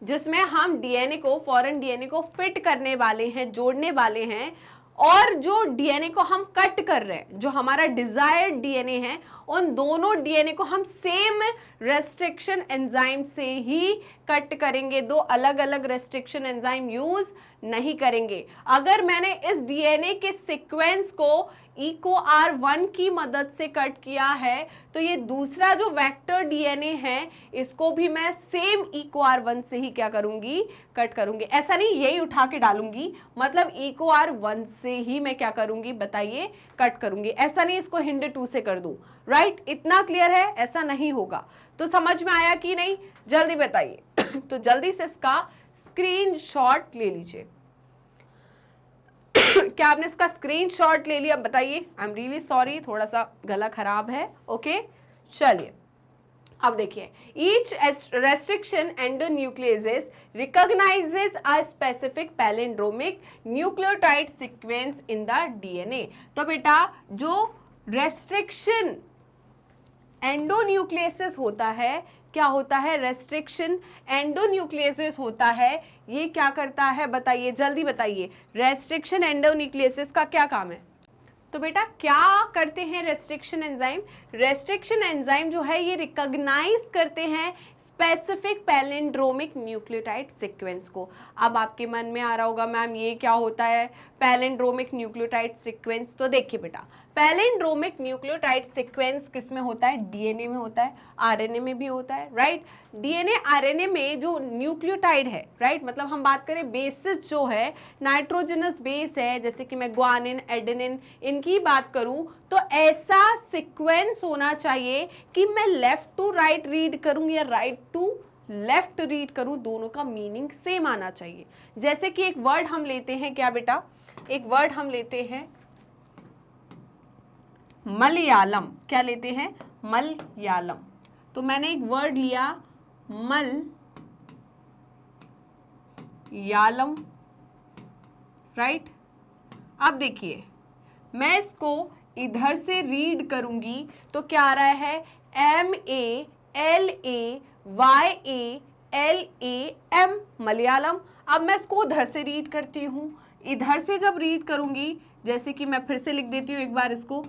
जिसमें हम डीएनए को, फॉरेन डीएनए को फिट करने वाले हैं, जोड़ने वाले हैं, और जो डीएनए को हम कट कर रहे हैं, जो हमारा डिजायर्ड डीएनए है, उन दोनों डीएनए को हम सेम रेस्ट्रिक्शन एंजाइम से ही कट करेंगे, दो अलग अलग रेस्ट्रिक्शन एंजाइम यूज नहीं करेंगे। अगर मैंने इस डीएनए के सीक्वेंस को EcoR1 की मदद से कट किया है तो ये दूसरा जो वेक्टर डीएनए है इसको भी मैं सेम EcoR1 से ही क्या करूंगी, कट करूंगी। ऐसा नहीं यही उठा के डालूंगी, मतलब EcoR1 से ही मैं क्या करूंगी बताइए, कट करूंगी। ऐसा नहीं इसको हिंड 2 से कर दूं, राइट। इतना क्लियर है, ऐसा नहीं होगा। तो समझ में आया कि नहीं, जल्दी बताइए तो जल्दी से इसका स्क्रीनशॉट ले लीजिए। क्या आपने इसका स्क्रीनशॉट ले लिया, बताइए। आई एम रियली सॉरी, थोड़ा सा गला खराब है, ओके। चलिए अब देखिए, each restriction endonuclease recognises a specific palindromic nucleotide sequence in the DNA. तो बेटा जो रेस्ट्रिक्शन एंडोन्यूक्लियस होता है, क्या होता है, रेस्ट्रिक्शन एंडोन्यूक्लियस होता है, ये क्या करता है बताइए, जल्दी बताइए, रेस्ट्रिक्शन एंडोन्यूक्लियस का क्या काम है। तो बेटा क्या करते हैं रेस्ट्रिक्शन एंजाइम, रेस्ट्रिक्शन एंजाइम जो है ये रिकॉग्नाइज करते हैं स्पेसिफिक पैलिंड्रोमिक न्यूक्लियोटाइड सीक्वेंस को। अब आपके मन में आ रहा होगा मैम ये क्या होता है पैलिंड्रोमिक न्यूक्लियोटाइड सीक्वेंस। तो देखिए बेटा पैलिंड्रोमिक न्यूक्लियोटाइड सीक्वेंस किस में होता है, डीएनए में होता है, आरएनए में भी होता है, राइट। डीएनए आरएनए में जो न्यूक्लियोटाइड है, राइट, मतलब हम बात करें बेसिस जो है नाइट्रोजनस बेस है, जैसे कि मैं ग्वानिन, एडेनिन, इनकी बात करूं तो ऐसा सीक्वेंस होना चाहिए कि मैं लेफ्ट टू राइट रीड करूं या राइट टू लेफ्ट रीड करूं, दोनों का मीनिंग सेम आना चाहिए। जैसे कि एक वर्ड हम लेते हैं, क्या बेटा, एक वर्ड हम लेते हैं मलयालम। क्या लेते हैं, मलयालम। तो मैंने एक वर्ड लिया यालम, राइट। अब देखिए मैं इसको इधर से रीड करूंगी तो क्या आ रहा है, MALAYALAM, मलयालम। अब मैं इसको उधर से रीड करती हूँ, इधर से जब रीड करूंगी, जैसे कि मैं फिर से लिख देती हूँ एक बार इसको,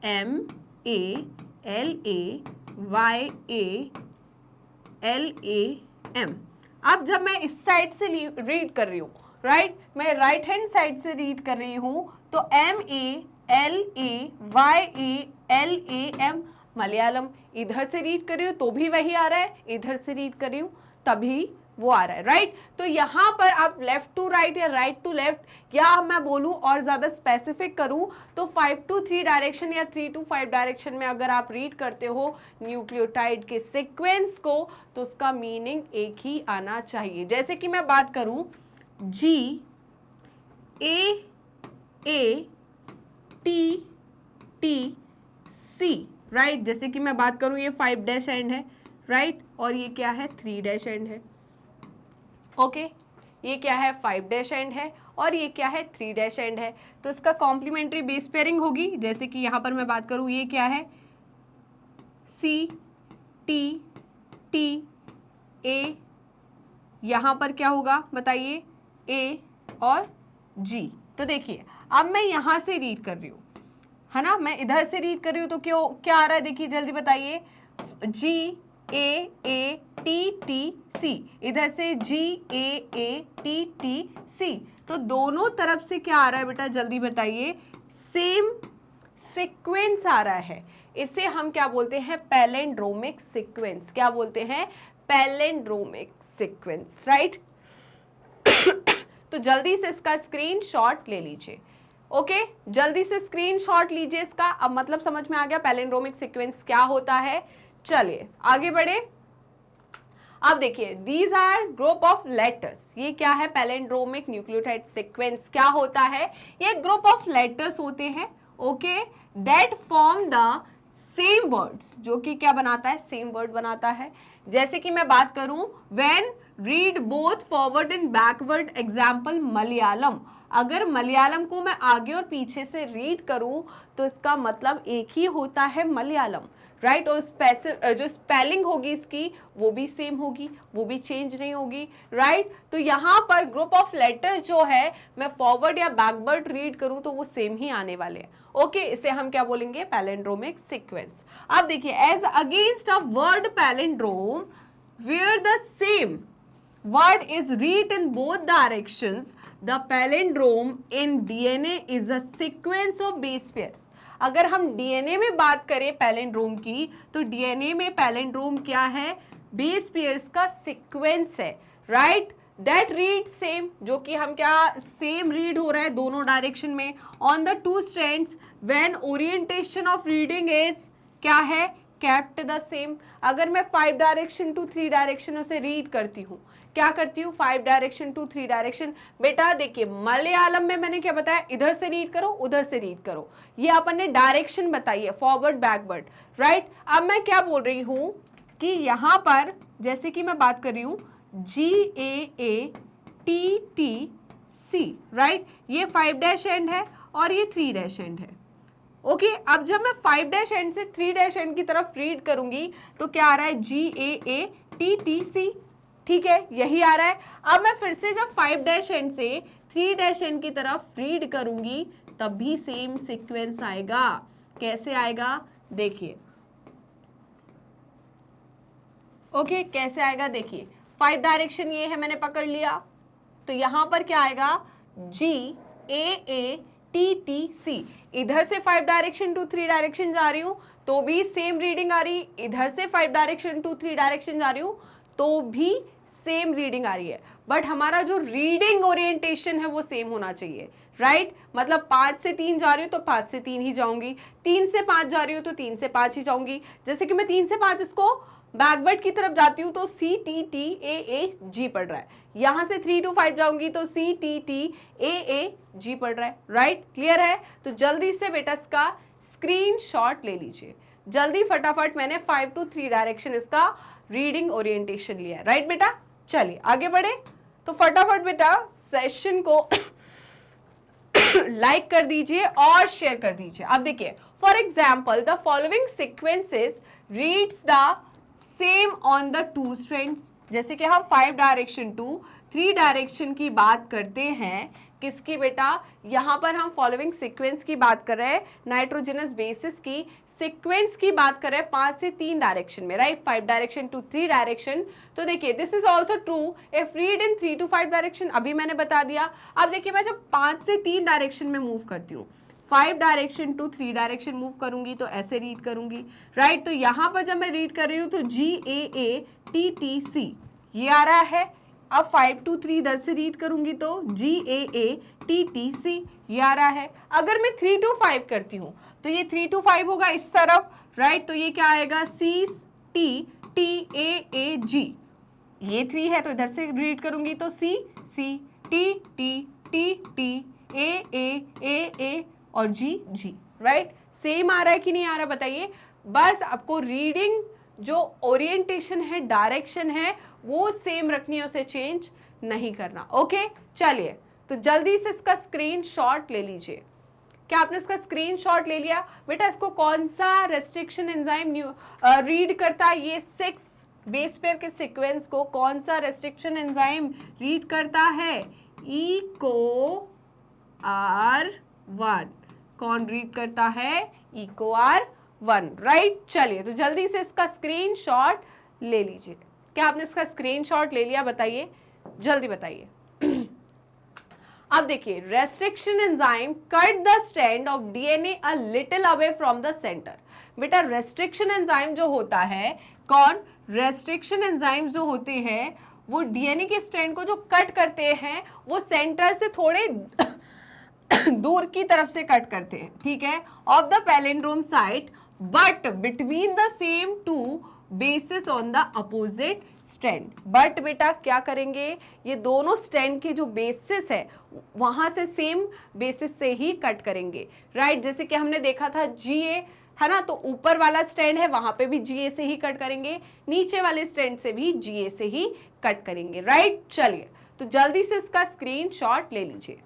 MALAYALAM। अब जब मैं इस साइड से रीड कर रही हूँ, राइट, मैं राइट हैंड साइड से रीड कर रही हूँ, तो MALAYALAM, मलयालम। इधर से रीड कर रही हूँ तो भी वही आ रहा है, इधर से रीड कर रही हूँ तभी वो आ रहा है, राइट। तो यहाँ पर आप लेफ्ट टू राइट या राइट टू लेफ्ट, या मैं बोलूँ और ज़्यादा स्पेसिफिक करूँ तो 5 to 3 डायरेक्शन या 3 to 5 डायरेक्शन में अगर आप रीड करते हो न्यूक्लियोटाइड के सीक्वेंस को, तो उसका मीनिंग एक ही आना चाहिए। जैसे कि मैं बात करूँ GAATTC, राइट। जैसे कि मैं बात करूँ ये 5 डैश एंड है, राइट, और ये क्या है 3 डैश एंड है, ओके। ये क्या है 5 डैश एंड है और ये क्या है 3 डैश एंड है, तो इसका कॉम्प्लीमेंट्री बेस पेयरिंग होगी। जैसे कि यहाँ पर मैं बात करूँ, ये क्या है CTTA, यहाँ पर क्या होगा बताइए, A और G। तो देखिए अब मैं यहाँ से रीड कर रही हूँ, है ना, मैं इधर से रीड कर रही हूँ, तो क्यों क्या आ रहा है, देखिए जल्दी बताइए, GAATTC, इधर से GAATTC, तो दोनों तरफ से क्या आ रहा है बेटा, जल्दी बताइए, सेम सीक्वेंस आ रहा है। इसे हम क्या बोलते हैं, पैलिंड्रोमिक सीक्वेंस। क्या बोलते हैं, पैलिंड्रोमिक सीक्वेंस, राइट। तो जल्दी से इसका स्क्रीनशॉट ले लीजिए, ओके, जल्दी से स्क्रीनशॉट लीजिए इसका। अब मतलब समझ में आ गया पैलिंड्रोमिक सीक्वेंस क्या होता है। चलिए आगे बढ़े। अब देखिए these are group of letters, ये क्या है, पैलिंड्रोमिक न्यूक्लियोटाइड सीक्वेंस क्या होता है, ये ग्रुप ऑफ लेटर्स होते हैं, okay, that form the same words, जो कि क्या बनाता है, सेम वर्ड बनाता है। जैसे कि मैं बात करूं, when read both forward and backward, example Malayalam, अगर मलयालम को मैं आगे और पीछे से रीड करूं तो इसका मतलब एक ही होता है मलयालम, राइट, और जो स्पेलिंग होगी इसकी वो भी सेम होगी, वो भी चेंज नहीं होगी, राइट। तो यहाँ पर ग्रुप ऑफ लेटर्स जो है, मैं फॉरवर्ड या बैकवर्ड रीड करूँ तो वो सेम ही आने वाले हैं, ओके। इसे हम क्या बोलेंगे, पैलिंड्रोमिक सीक्वेंस। अब देखिए, as against a word palindrome where the same word is read in both directions, the palindrome in DNA is a sequence of base pairs। अगर हम DNA में बात करें पैलिंड्रोम की, तो DNA में पैलिंड्रोम क्या है, बेस पेयर्स का सीक्वेंस है, राइट, दैट रीड सेम, जो कि हम क्या सेम रीड हो रहा है दोनों डायरेक्शन में, on the two strands when orientation of reading is क्या है, केप्ट द सेम। अगर मैं 5 डायरेक्शन टू 3 डायरेक्शनों से रीड करती हूँ, क्या करती हूँ, 5 डायरेक्शन टू 3 डायरेक्शन, बेटा देखिए मलयालम में मैंने क्या बताया, इधर से रीड करो उधर से रीड करो, ये अपन ने डायरेक्शन बताई है, फॉरवर्ड बैकवर्ड, राइट। अब मैं क्या बोल रही हूँ कि यहाँ पर जैसे कि मैं बात कर रही हूँ GAATTC, राइट, ये 5 डैश एंड है और ये 3 डैश एंड है, ओके। अब जब मैं 5 डैश एंड से 3 डैश एंड की तरफ रीड करूंगी तो क्या आ रहा है, GAATTC, ठीक है, यही आ रहा है। अब मैं फिर से जब 5 डैश एंड से 3 डैश एंड की तरफ रीड करूंगी तब भी सेम सीक्वेंस आएगा। कैसे आएगा, देखिए, ओके, कैसे आएगा, देखिए 5 डायरेक्शन ये है, मैंने पकड़ लिया, तो यहां पर क्या आएगा, GAATTC, इधर से 5 डायरेक्शन टू 3 डायरेक्शन जा रही हूं तो भी सेम रीडिंग आ रही, इधर से 5 डायरेक्शन टू 3 डायरेक्शन जा रही हूं तो भी सेम रीडिंग आ रही है, बट हमारा जो रीडिंग ओरिएंटेशन है वो सेम होना चाहिए, राइट। मतलब 5 से 3 जा रही हूँ तो 5 से 3 ही जाऊंगी, 3 से 5 जा रही हूँ तो 3 से 5 ही जाऊंगी। जैसे कि मैं 3 से 5 इसको बैकवर्ड की तरफ जाती हूँ तो CTTAAG पढ़ रहा है, यहाँ से 3 to 5 जाऊंगी तो CTTAAG पढ़ रहा है, राइट, क्लियर है। तो जल्दी से बेटा इसका स्क्रीनशॉट ले लीजिए, जल्दी फटाफट, मैंने 5 to 3 डायरेक्शन इसका रीडिंग ओरिएंटेशन लिया है, राइट बेटा। चलिए आगे बढ़े। तो फटाफट बेटा सेशन को लाइक कर दीजिए और शेयर कर दीजिए। अब देखिए, for example the following sequences reads the same on the two strands. जैसे कि हम 5 डायरेक्शन टू 3 डायरेक्शन की बात करते हैं, किसकी बेटा, यहाँ पर हम फॉलोइंग सीक्वेंस की बात कर रहे हैं, नाइट्रोजनस बेसिस की सीक्वेंस की बात कर रहे हैं 5 से 3 डायरेक्शन में, राइट, 5 डायरेक्शन टू 3 डायरेक्शन। तो देखिए this is also true if read in 3 to 5 direction, अभी मैंने बता दिया। अब देखिए मैं जब 5 से 3 डायरेक्शन में मूव करती हूँ, 5 डायरेक्शन टू 3 डायरेक्शन मूव करूंगी तो ऐसे रीड करूंगी, राइट। तो यहाँ पर जब मैं रीड कर रही हूँ तो GAATTC ये आ रहा है। अब 5 to 3 इधर से रीड करूंगी तो GAATTC ये आ रहा है। अगर मैं 3 to 5 करती हूँ तो ये 3 to 5 होगा इस तरफ, राइट। तो ये क्या आएगा, CTTAAG, ये 3 है तो इधर से रीड करूंगी तो CCTTTTAAAA और GG, राइट। सेम आ रहा है कि नहीं आ रहा बताइए। बस आपको रीडिंग जो ओरिएंटेशन है, डायरेक्शन है, वो सेम रखनी है, उसे चेंज नहीं करना। ओके चलिए, तो जल्दी से इसका स्क्रीनशॉट ले लीजिए। क्या आपने इसका स्क्रीनशॉट ले लिया बेटा? इसको कौन सा रेस्ट्रिक्शन एंजाइम रीड करता है? ये 6 बेस पेयर के सीक्वेंस को कौन सा रेस्ट्रिक्शन एंजाइम रीड करता है? EcoR1। कौन रीड करता है? EcoR1, right. चलिए तो जल्दी से इसका स्क्रीनशॉट ले लीजिए। क्या आपने इसका स्क्रीनशॉट ले लिया बताइए, जल्दी बताइए। अब देखिए, restriction enzyme cut the strand of DNA a little away from the centre. बेटा रेस्ट्रिक्शन एंजाइम जो होता है, कौन, रेस्ट्रिक्शन एंजाइम जो होते हैं वो डीएनए के स्ट्रैंड को जो कट करते हैं वो सेंटर से थोड़े दूर की तरफ से कट करते हैं, ठीक है, of the palindrome site, but between the same two bases on the opposite strand. But बेटा क्या करेंगे, ये दोनों स्ट्रैंड के जो बेसिस है वहां से सेम बेसिस से ही कट करेंगे, राइट। जैसे कि हमने देखा था GA है ना, तो ऊपर वाला स्ट्रैंड है वहां पे भी GA से ही कट करेंगे, नीचे वाले स्ट्रैंड से भी GA से ही कट करेंगे, राइट। चलिए तो जल्दी से इसका स्क्रीनशॉट ले लीजिए।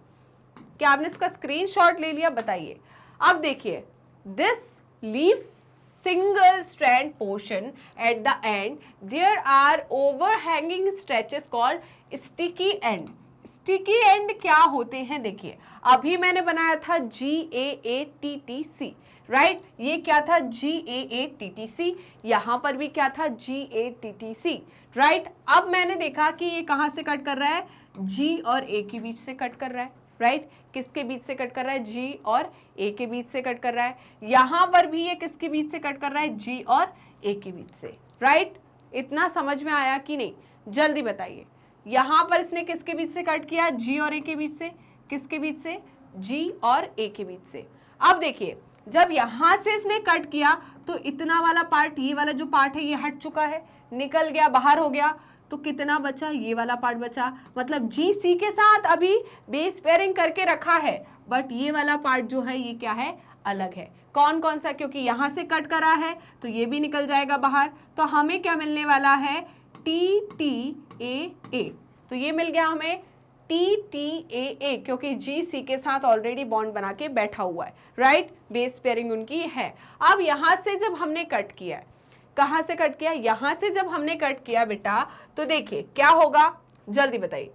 क्या आपने इसका स्क्रीनशॉट ले लिया बताइए। अब देखिए, this leaves single strand portion at the end, there are overhanging stretches called sticky end। sticky end क्या होते हैं देखिए, अभी मैंने बनाया था GAATTC, राइट, ये क्या था GAATTC, यहाँ पर भी क्या था GATTC, राइट। अब मैंने देखा कि ये कहाँ से कट कर रहा है, G और A के बीच से कट कर रहा है, राइट। किसके बीच से कट कर रहा है, G और A के बीच से कट कर रहा है। यहां पर भी ये किसके बीच से कट कर रहा है, G और A के बीच से, राइट। इतना समझ में आया कि नहीं, जल्दी बताइए। यहां पर इसने किसके बीच से कट किया, G और A के बीच से, किसके बीच से, G और A के बीच से। अब देखिए, जब यहां से इसने कट किया तो इतना वाला पार्ट, ये वाला जो पार्ट है ये हट चुका है, निकल गया, बाहर हो गया, तो कितना बचा, ये वाला पार्ट बचा। मतलब GC के साथ अभी बेस पेयरिंग करके रखा है, बट ये वाला पार्ट जो है ये क्या है, अलग है। कौन कौन सा, क्योंकि यहाँ से कट करा है तो ये भी निकल जाएगा बाहर, तो हमें क्या मिलने वाला है, TTAA। तो ये मिल गया हमें TTAA, क्योंकि GC के साथ ऑलरेडी बॉन्ड बना के बैठा हुआ है, राइट, बेस पेयरिंग उनकी है। अब यहाँ से जब हमने कट किया है, कहाँ से कट किया, यहां से जब हमने कट किया बेटा, तो देखिए क्या होगा, जल्दी बताइए।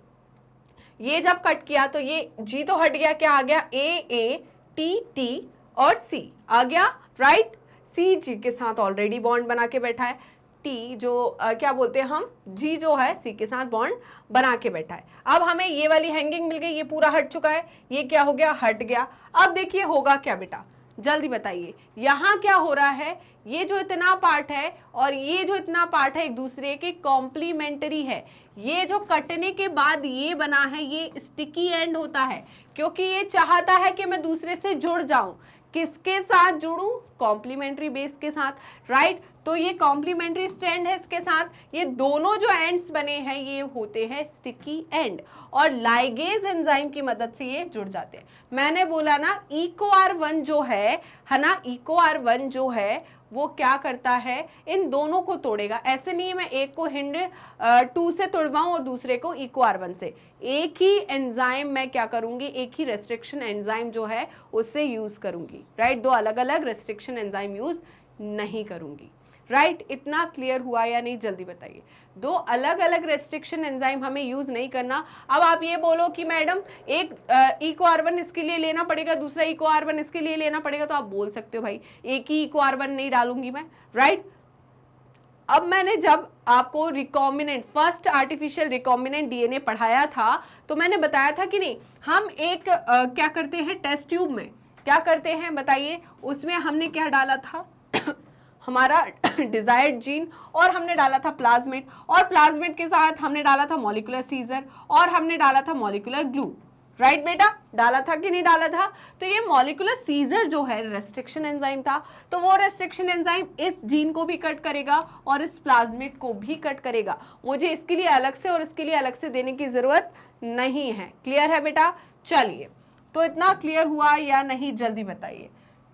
ये जब कट किया तो ये G तो हट गया, क्या आ गया, AATT और C आ गया, राइट। CG के साथ ऑलरेडी बॉन्ड बना के बैठा है, T जो क्या बोलते हैं हम, G जो है C के साथ बॉन्ड बना के बैठा है। अब हमें ये वाली हैंगिंग मिल गई, ये पूरा हट चुका है, ये क्या हो गया, हट गया। अब देखिए होगा क्या बेटा, जल्दी बताइए। यहाँ क्या हो रहा है, ये जो इतना पार्ट है और ये जो इतना पार्ट है एक दूसरे के कॉम्प्लीमेंटरी है। ये जो कटने के बाद ये बना है ये स्टिकी एंड होता है, क्योंकि ये चाहता है कि मैं दूसरे से जुड़ जाऊं। किसके साथ जुड़ूं, कॉम्प्लीमेंट्री बेस के साथ, राइट। तो ये कॉम्प्लीमेंट्री स्ट्रैंड है, इसके साथ ये दोनों जो एंड्स बने हैं ये होते हैं स्टिकी एंड, और लाइगेज एंजाइम की मदद से ये जुड़ जाते हैं। मैंने बोला ना EcoR1 जो है ना, EcoR1 जो है वो क्या करता है, इन दोनों को तोड़ेगा। ऐसे नहीं है मैं एक को हिंड 2 से तोड़वाऊं और दूसरे को EcoR1 से, एक ही एंजाइम मैं क्या करूंगी, एक ही रेस्ट्रिक्शन एंजाइम जो है उससे यूज करूंगी, राइट। दो अलग अलग रेस्ट्रिक्शन एंजाइम यूज नहीं करूंगी, राइट। इतना क्लियर हुआ या नहीं, जल्दी बताइए। दो अलग अलग रेस्ट्रिक्शन एंजाइम हमें यूज नहीं करना। अब आप ये बोलो कि मैडम एक EcoR1 इसके लिए लेना पड़ेगा, दूसरा EcoR1 इसके लिए लेना पड़ेगा, तो आप बोल सकते हो भाई एक ही EcoR1 नहीं डालूंगी मैं, राइट। अब मैंने जब आपको recombinant first artificial recombinant DNA पढ़ाया था तो मैंने बताया था कि नहीं, हम एक क्या करते हैं टेस्ट ट्यूब में, क्या करते हैं बताइए, उसमें हमने क्या डाला था हमारा डिजायर्ड जीन, और हमने डाला था प्लाज्मिड, और प्लाज्मिड के साथ हमने डाला था मॉलिक्यूलर सीजर, और हमने डाला था मॉलिक्यूलर ग्लू, राइट बेटा, डाला था कि नहीं डाला था। तो ये मॉलिक्यूलर सीजर जो है रेस्ट्रिक्शन एंजाइम था, तो वो रेस्ट्रिक्शन एंजाइम इस जीन को भी कट करेगा और इस प्लाज्मिड को भी कट करेगा। मुझे इसके लिए अलग से और इसके लिए अलग से देने की जरूरत नहीं है। क्लियर है बेटा? चलिए, तो इतना क्लियर हुआ या नहीं, जल्दी बताइए।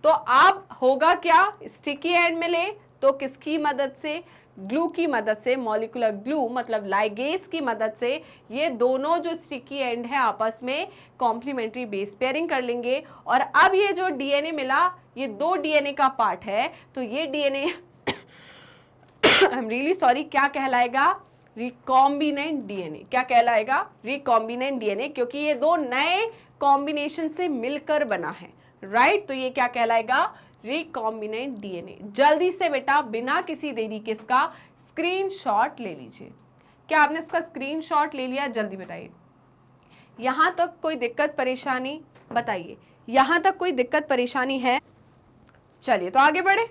तो आप होगा क्या, स्टिकी एंड मिले तो किसकी मदद से, ग्लू की मदद से, मॉलिक्यूलर ग्लू मतलब लाइगेज की मदद से ये दोनों जो स्टिकी एंड है आपस में कॉम्प्लीमेंट्री बेस पेयरिंग कर लेंगे। और अब ये जो DNA मिला ये 2 DNA का पार्ट है, तो ये DNA I am really sorry, क्या कहलाएगा, रिकॉम्बिनेंट DNA। क्या कहलाएगा, रिकॉम्बिनेंट DNA, क्योंकि ये 2 नए कॉम्बिनेशन से मिलकर बना है, राइट। तो ये क्या कहलाएगा, रिकॉम्बिनेंट DNA। जल्दी से बेटा बिना किसी देरी के इसका स्क्रीनशॉट ले लीजिए। क्या आपने इसका स्क्रीनशॉट ले लिया, जल्दी बताइए। यहां तक कोई दिक्कत परेशानी बताइए, यहां तक कोई दिक्कत परेशानी है? चलिए तो आगे बढ़े।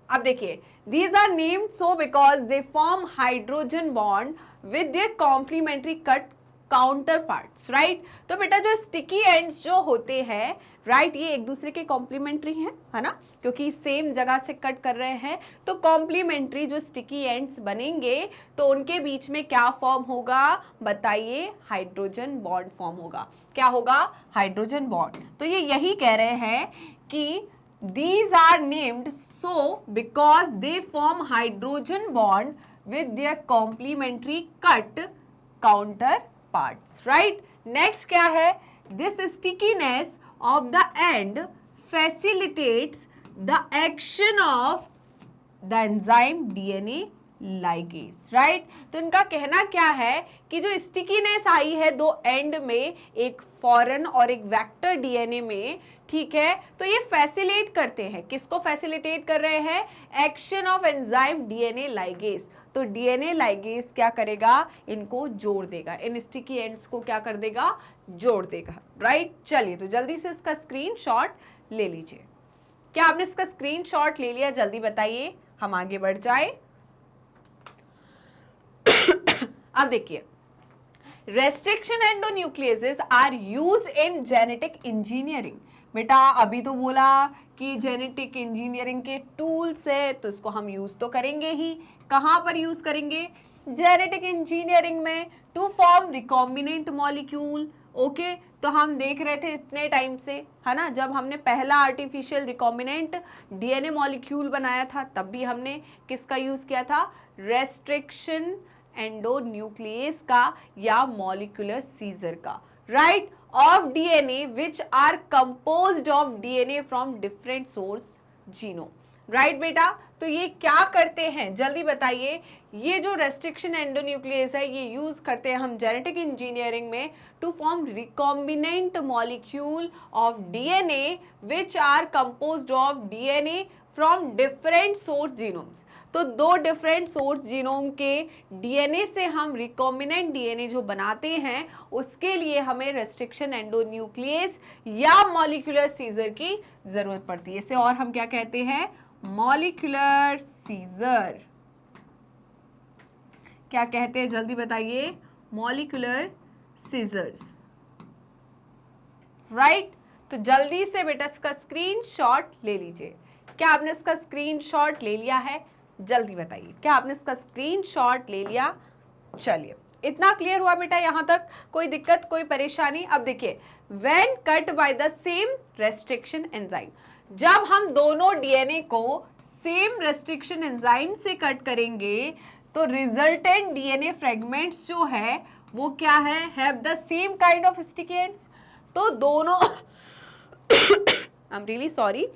अब देखिए, these are named so because they form hydrogen bond with their complementary cut counterparts, right. तो बेटा जो स्टिकी एंड्स जो होते हैं, राइट, ये एक दूसरे के कॉम्प्लीमेंट्री हैं, है ना, क्योंकि सेम जगह से कट कर रहे हैं। तो कॉम्प्लीमेंट्री जो स्टिकी एंड्स बनेंगे तो उनके बीच में क्या फॉर्म होगा बताइए, हाइड्रोजन बॉन्ड फॉर्म होगा। क्या होगा, हाइड्रोजन बॉन्ड। तो ये यही कह रहे हैं कि these are named so because they form hydrogen bond with their complementary cut counterparts, right? Next क्या है, this stickiness of the end facilitates the action of the enzyme DNA ligase, right? तो इनका कहना क्या है कि जो स्टिकीनेस आई है 2 एंड में, एक फॉरेन और एक वेक्टर DNA में, ठीक है, तो ये फैसिलिटेट करते हैं, किसको फैसिलिटेट कर रहे हैं, action of enzyme DNA ligase. तो DNA लाइगेज क्या करेगा, इनको जोड़ देगा, इन स्टिकी एंड्स को क्या कर देगा, जोड़ देगा, राइट। चलिए तो जल्दी से इसका स्क्रीनशॉट ले लीजिए। क्या आपने इसका स्क्रीनशॉट ले लिया, जल्दी बताइए, हम आगे बढ़ जाए। अब देखिए, restriction endonucleases are used in genetic engineering. बेटा अभी तो बोला कि जेनेटिक इंजीनियरिंग के टूल्स है, तो इसको हम यूज तो करेंगे ही। कहाँ पर यूज करेंगे, जेनेटिक इंजीनियरिंग में, to form recombinant molecule. Okay, तो हम देख रहे थे इतने टाइम से, है ना, जब हमने पहला आर्टिफिशियल रिकॉम्बिनेंट DNA मॉलिक्यूल बनाया था तब भी हमने किसका यूज किया था, रेस्ट्रिक्शन एंडोन्यूक्लियस का या मॉलिक्यूलर सीजर का, right, of DNA which are composed of DNA from different source genome, right बेटा। तो ये क्या करते हैं, जल्दी बताइए। ये जो रेस्ट्रिक्शन एंडोन्यूक्लियस है ये यूज करते हैं हम जेनेटिक इंजीनियरिंग में to form recombinant molecule of DNA which are composed of DNA from different source genomes। तो 2 डिफरेंट सोर्स जीनोम के DNA से हम रिकॉम्बिनेंट DNA जो बनाते हैं उसके लिए हमें रेस्ट्रिक्शन एंडोन्यूक्लियस या मॉलिक्यूलर सीजर की जरूरत पड़ती है। इसे और हम क्या कहते हैं, मॉलिक्यूलर सीजर। क्या कहते हैं, जल्दी बताइए, मॉलिक्यूलर सीजर्स, राइट। तो जल्दी से बेटा इसका स्क्रीनशॉट ले लीजिए। क्या आपने इसका स्क्रीनशॉट ले लिया है? जल्दी बताइए, क्या आपने इसका स्क्रीनशॉट ले लिया? चलिए, इतना क्लियर हुआ बेटा यहाँ तक? कोई दिक्कत, कोई परेशानी? अब देखिए, when cut by the same restriction enzyme, जब हम दोनों डीएनए को सेम रेस्ट्रिक्शन एंजाइम से कट करेंगे तो रिजल्टेंट डीएनए फ्रेगमेंट्स जो है वो क्या है, have the same kind of sticky ends. तो दोनों आई एम रियली सॉरी,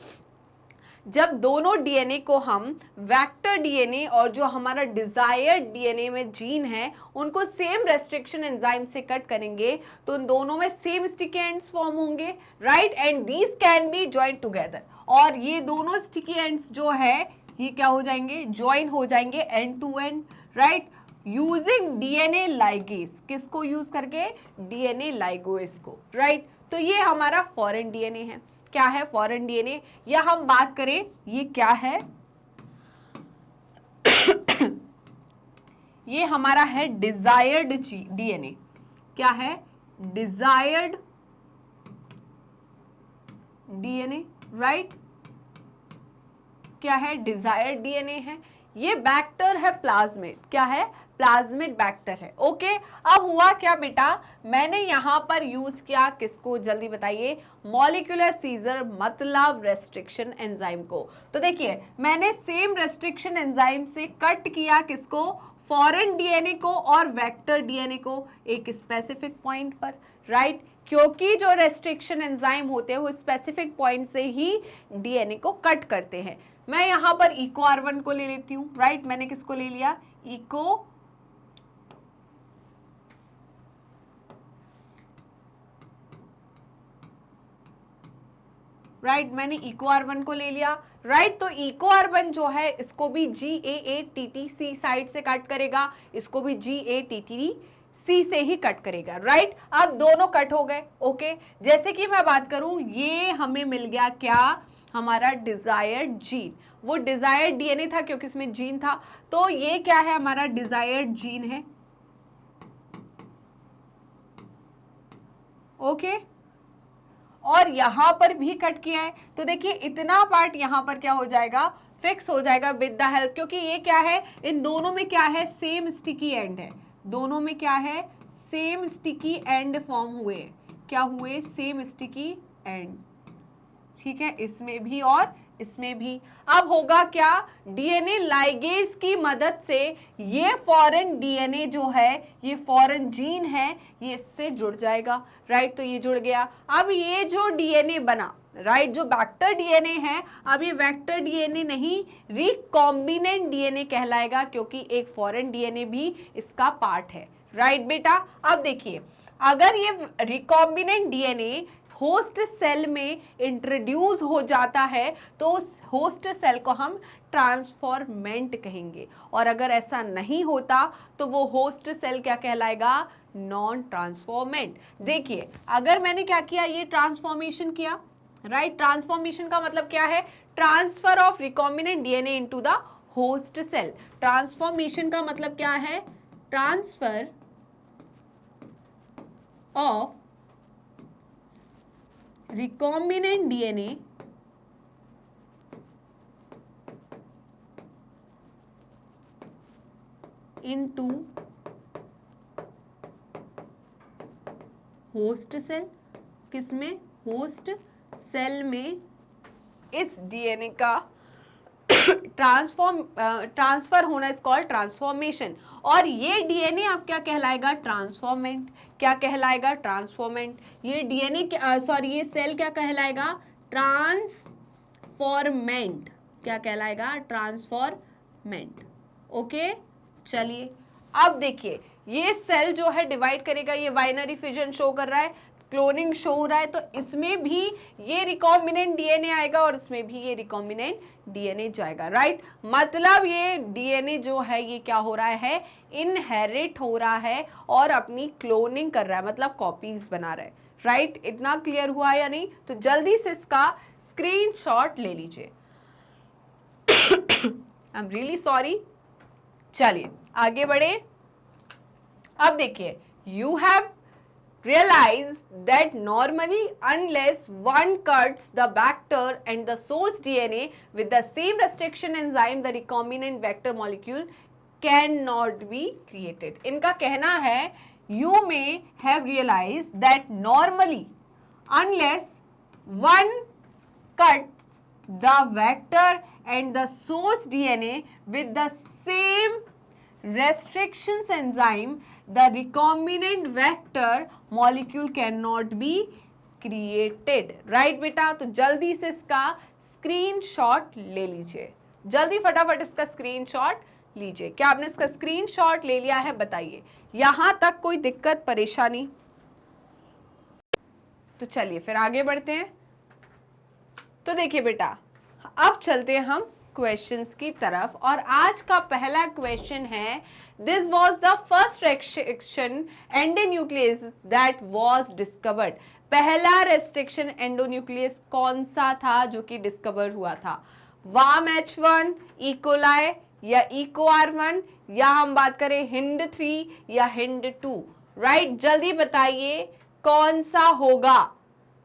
जब दोनों डीएनए को हम वेक्टर डीएनए और जो हमारा डिजायर्ड डीएनए में जीन है उनको सेम रेस्ट्रिक्शन एंजाइम से कट करेंगे तो उन दोनों में सेम स्टिकी एंड्स फॉर्म होंगे, right, and these can be joined together. और ये दोनों स्टिकी एंड्स जो है ये क्या हो जाएंगे, ज्वाइन हो जाएंगे end to end, right, using DNA ligase. किसको यूज करके? डीएनए लाइगेज को, राइट। तो ये हमारा फॉरेन डीएनए है। क्या है? Foreign DNA. या हम बात करें ये क्या है ये हमारा है डिजायर्ड डीएनए। क्या है? Desired DNA, right. क्या है? डिजायर्ड डीएनए है। ये बैक्टर है प्लाज्मिड। क्या है? प्लाज्मिड बैक्टर है। ओके, अब हुआ क्या बेटा, मैंने यहां पर यूज किया किसको, जल्दी बताइए? मॉलिक्यूलर सीजर, मतलब रेस्ट्रिक्शन एंजाइम को। तो देखिए, मैंने सेम रेस्ट्रिक्शन एंजाइम से कट किया किसको? फॉरेन डीएनए को और वेक्टर डीएनए को एक स्पेसिफिक पॉइंट पर, राइट, क्योंकि जो रेस्ट्रिक्शन एंजाइम होते हैं वो स्पेसिफिक पॉइंट से ही डीएनए को कट करते हैं। मैं यहां पर इको R1 को ले लेती हूं, राइट। मैंने किसको ले लिया? इको राइट, मैंने इको R1 को ले लिया, राइट। तो इको R1 जो है इसको भी GAATTC साइड से कट करेगा, इसको भी GATTC से ही कट करेगा, राइट। अब दोनों कट हो गए। ओके, जैसे कि मैं बात करूं, ये हमें मिल गया क्या? हमारा डिजायर्ड जीन। वो डिजायर्ड डीएनए था क्योंकि इसमें जीन था, तो ये क्या है? हमारा डिजायर्ड जीन है। ओके, और यहां पर भी कट किया है, तो देखिए इतना पार्ट यहां पर क्या हो जाएगा? फिक्स हो जाएगा विद द हेल्प, क्योंकि ये क्या है? इन दोनों में क्या है? सेम स्टिकी एंड है। दोनों में क्या है? सेम स्टिकी एंड फॉर्म हुए। क्या हुए? सेम स्टिकी एंड, ठीक है, इसमें भी और इसमें भी। अब होगा क्या? डीएनए लाइगेज की मदद से ये फॉरेन डीएनए जो है, ये फॉरेन जीन है, ये इससे जुड़ जाएगा, राइट। तो ये जुड़ गया। अब ये जो डीएनए बना, राइट, जो वेक्टर डीएनए है, अब ये वेक्टर डीएनए नहीं, रिकॉम्बिनेंट डीएनए कहलाएगा, क्योंकि एक फॉरेन डीएनए भी इसका पार्ट है, राइट बेटा। अब देखिए, अगर ये रिकॉम्बिनेंट डीएनए होस्ट सेल में इंट्रोड्यूस हो जाता है तो उस होस्ट सेल को हम ट्रांसफॉर्मेंट कहेंगे, और अगर ऐसा नहीं होता तो वो होस्ट सेल क्या कहलाएगा? Non transformant. देखिए, अगर मैंने क्या किया? ये ट्रांसफॉर्मेशन किया, राइट। ट्रांसफॉर्मेशन का मतलब क्या है? Transfer of recombinant DNA into the host cell. Transformation का मतलब क्या है? Transfer of recombinant DNA into host cell। किसमें? होस्ट सेल में इस डीएनए का ट्रांसफर होना इज कॉल्ड ट्रांसफॉर्मेशन। और ये डीएनए अब क्या कहलाएगा? ट्रांसफॉर्मेंट। क्या कहलाएगा? ट्रांसफॉर्मेंट। ये डीएनए सॉरी ये सेल क्या कहलाएगा? ट्रांसफॉर्मेंट। क्या कहलाएगा? ट्रांसफॉर्मेंट। ओके, चलिए अब देखिए, ये सेल जो है डिवाइड करेगा, ये बाइनरी फिजन शो कर रहा है, क्लोनिंग शो हो रहा है, तो इसमें भी ये रिकॉम्बिनेंट डीएनए आएगा और इसमें भी ये रिकॉम्बिनेंट डीएनए जाएगा, राइट। मतलब ये डीएनए जो है ये क्या हो रहा है? इनहेरिट हो रहा है और अपनी क्लोनिंग कर रहा है, मतलब कॉपीज बना रहा है, राइट। इतना क्लियर हुआ या नहीं? तो जल्दी से इसका स्क्रीनशॉट ले लीजिए। I am really sorry. चलिए आगे बढ़े। अब देखिए, you have realize that normally unless one cuts the vector and the source DNA with the same restriction enzyme, the recombinant vector molecule cannot be created. इनका कहना है you may have realized that normally unless one cuts the vector and the source DNA with the same restrictions enzyme, the recombinant vector molecule cannot be created. right बेटा, तो जल्दी से इसका screenshot ले लीजिए, जल्दी फटाफट इसका स्क्रीनशॉट लीजिए। क्या आपने इसका स्क्रीनशॉट ले लिया है? बताइए, यहां तक कोई दिक्कत परेशानी? तो चलिए फिर आगे बढ़ते हैं। तो देखिए बेटा, अब चलते हैं हम क्वेश्चंस की तरफ, और आज का पहला क्वेश्चन है, this was the first restriction endonuclease that was discovered. पहला रेस्ट्रिक्शन एंडोन्यूक्लियस कौन सा था जो कि डिस्कवर हुआ था? वाम-H1, इकोलाई या इको-R1, या हम बात करें HindIII या HindII, राइट? जल्दी बताइए कौन सा होगा,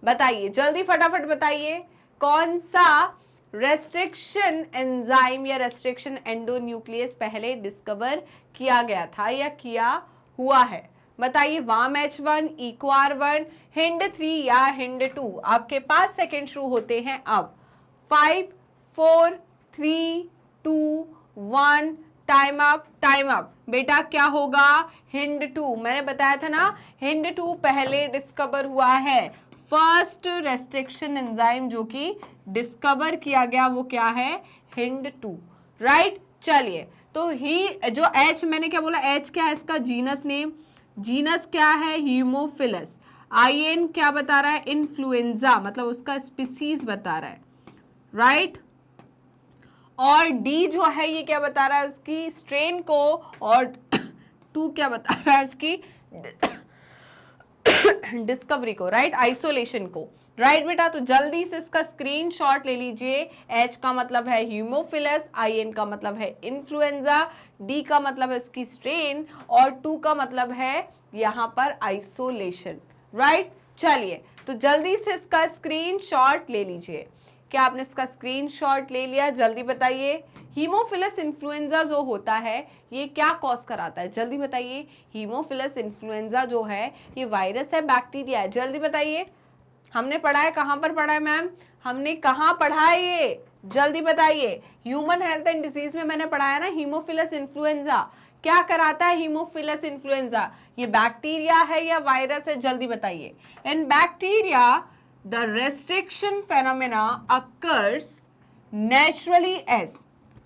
बताइए जल्दी फटाफट बताइए कौन सा रेस्ट्रिक्शन एंजाइम या रेस्ट्रिक्शन एंडोन्यूक्लियस पहले डिस्कवर किया गया था या किया हुआ है? बताइए, वाम-H1, इको-R1, HindIII या HindII। आपके 5 सेकेंड शुरू होते हैं अब। 5 4 3 2 1, टाइम अप, टाइम अप। बेटा क्या होगा? HindII। मैंने बताया था ना, HindII पहले डिस्कवर हुआ है। फर्स्ट रेस्ट्रिक्शन एंजाइम जो कि डिस्कवर किया गया वो क्या है? HindII, right? चलिए, तो ही जो H, मैंने क्या बोला? H क्या है इसका जीनस नेम? जीनस क्या है? हीमोफिलस। IN क्या बता रहा है? इन्फ्लुएंजा, मतलब उसका स्पीसीज बता रहा है, राइट? और D जो है ये क्या बता रहा है? उसकी स्ट्रेन को। और 2 क्या बता रहा है? उसकी डिस्कवरी को, राइट? आइसोलेशन को, राइट बेटा? तो जल्दी से इसका स्क्रीनशॉट ले लीजिए। H का मतलब है हीमोफिलस, IN का मतलब है इन्फ्लुएंजा, D का मतलब है उसकी स्ट्रेन, और 2 का मतलब है यहाँ पर आइसोलेशन, राइट? चलिए, तो जल्दी से इसका स्क्रीनशॉट ले लीजिए। क्या आपने इसका स्क्रीनशॉट ले लिया? जल्दी बताइए। हीमोफिलस इन्फ्लुएंजा जो होता है ये क्या कॉज कराता है? जल्दी बताइए। हीमोफिलस इन्फ्लुएंजा जो है ये वायरस है, बैक्टीरिया है? जल्दी बताइए। हमने पढ़ा है, कहाँ पर पढ़ा है मैम? हमने कहाँ पढ़ा है ये? जल्दी बताइए। ह्यूमन हेल्थ एंड डिजीज में मैंने पढ़ाया ना, हीमोफिलस इन्फ्लुएंजा क्या कराता है? हीमोफिलस इन्फ्लुएंजा ये बैक्टीरिया है या वायरस है? जल्दी बताइए। इन bacteria the restriction phenomena occurs naturally as,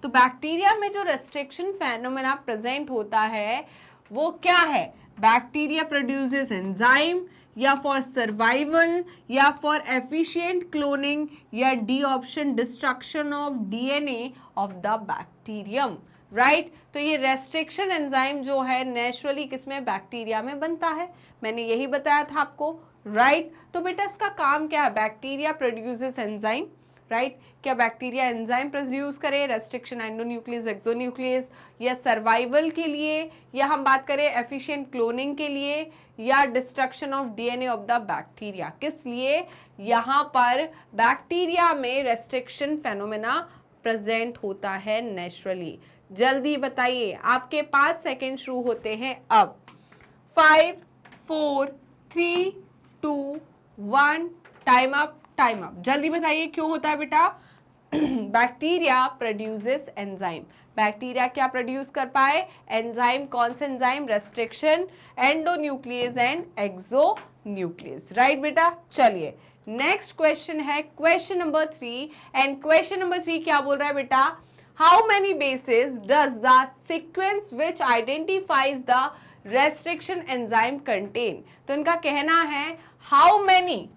तो बैक्टीरिया में जो रेस्ट्रिक्शन फेनोमेना प्रेजेंट होता है वो क्या है? बैक्टीरिया प्रोड्यूसेस एंजाइम, या फॉर सर्वाइवल, या फॉर एफिशिएंट क्लोनिंग, या D option destruction of DNA of the bacterium, right? तो ये रेस्ट्रिक्शन एंजाइम जो है नेचुरली किसमें? बैक्टीरिया में बनता है। मैंने यही बताया था आपको, राइट? तो बेटा इसका काम क्या है? Bacteria produces enzyme, right? क्या बैक्टीरिया एंजाइम प्रोड्यूस करे रेस्ट्रिक्शन एंडोन्यूक्लियस, एक्सोन्यूक्लियस, या सर्वाइवल के लिए, या हम बात करें एफिशिएंट क्लोनिंग के लिए, या destruction of DNA of the bacteria? किस लिए? यहाँ पर बैक्टीरिया में रेस्ट्रिक्शन फेनोमेना प्रेजेंट होता है नेचुरली। जल्दी बताइए, आपके 5 सेकेंड शुरू होते हैं अब। 5 4 3 2 1, टाइम अप, टाइम अप। जल्दी बताइए क्यों होता है बेटा? Bacteria produces enzyme. बैक्टीरिया क्या प्रोड्यूस कर पाए? एंजाइम। कौन से enzyme? Restriction endonuclease and exonuclease, right बेटा? चलिए, नेक्स्ट क्वेश्चन है question number 3, and question number 3 क्या बोल रहा है बेटा? How many basis does the sequence which identifies the restriction enzyme contain? तो इनका कहना है how many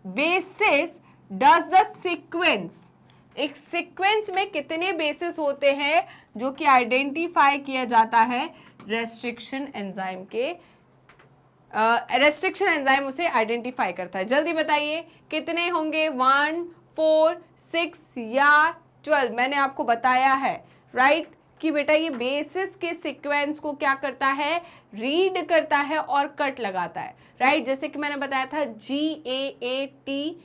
basis does the sequence, एक सीक्वेंस में कितने बेसिस होते हैं जो कि आइडेंटिफाई किया जाता है रेस्ट्रिक्शन एंजाइम के, रेस्ट्रिक्शन एंजाइम उसे आइडेंटिफाई करता है। जल्दी बताइए कितने होंगे? 1 4 6 या 12? मैंने आपको बताया है, राइट, कि बेटा ये बेसिस के सीक्वेंस को क्या करता है? रीड करता है और कट लगाता है, राइट। जैसे कि मैंने बताया था GAATTC,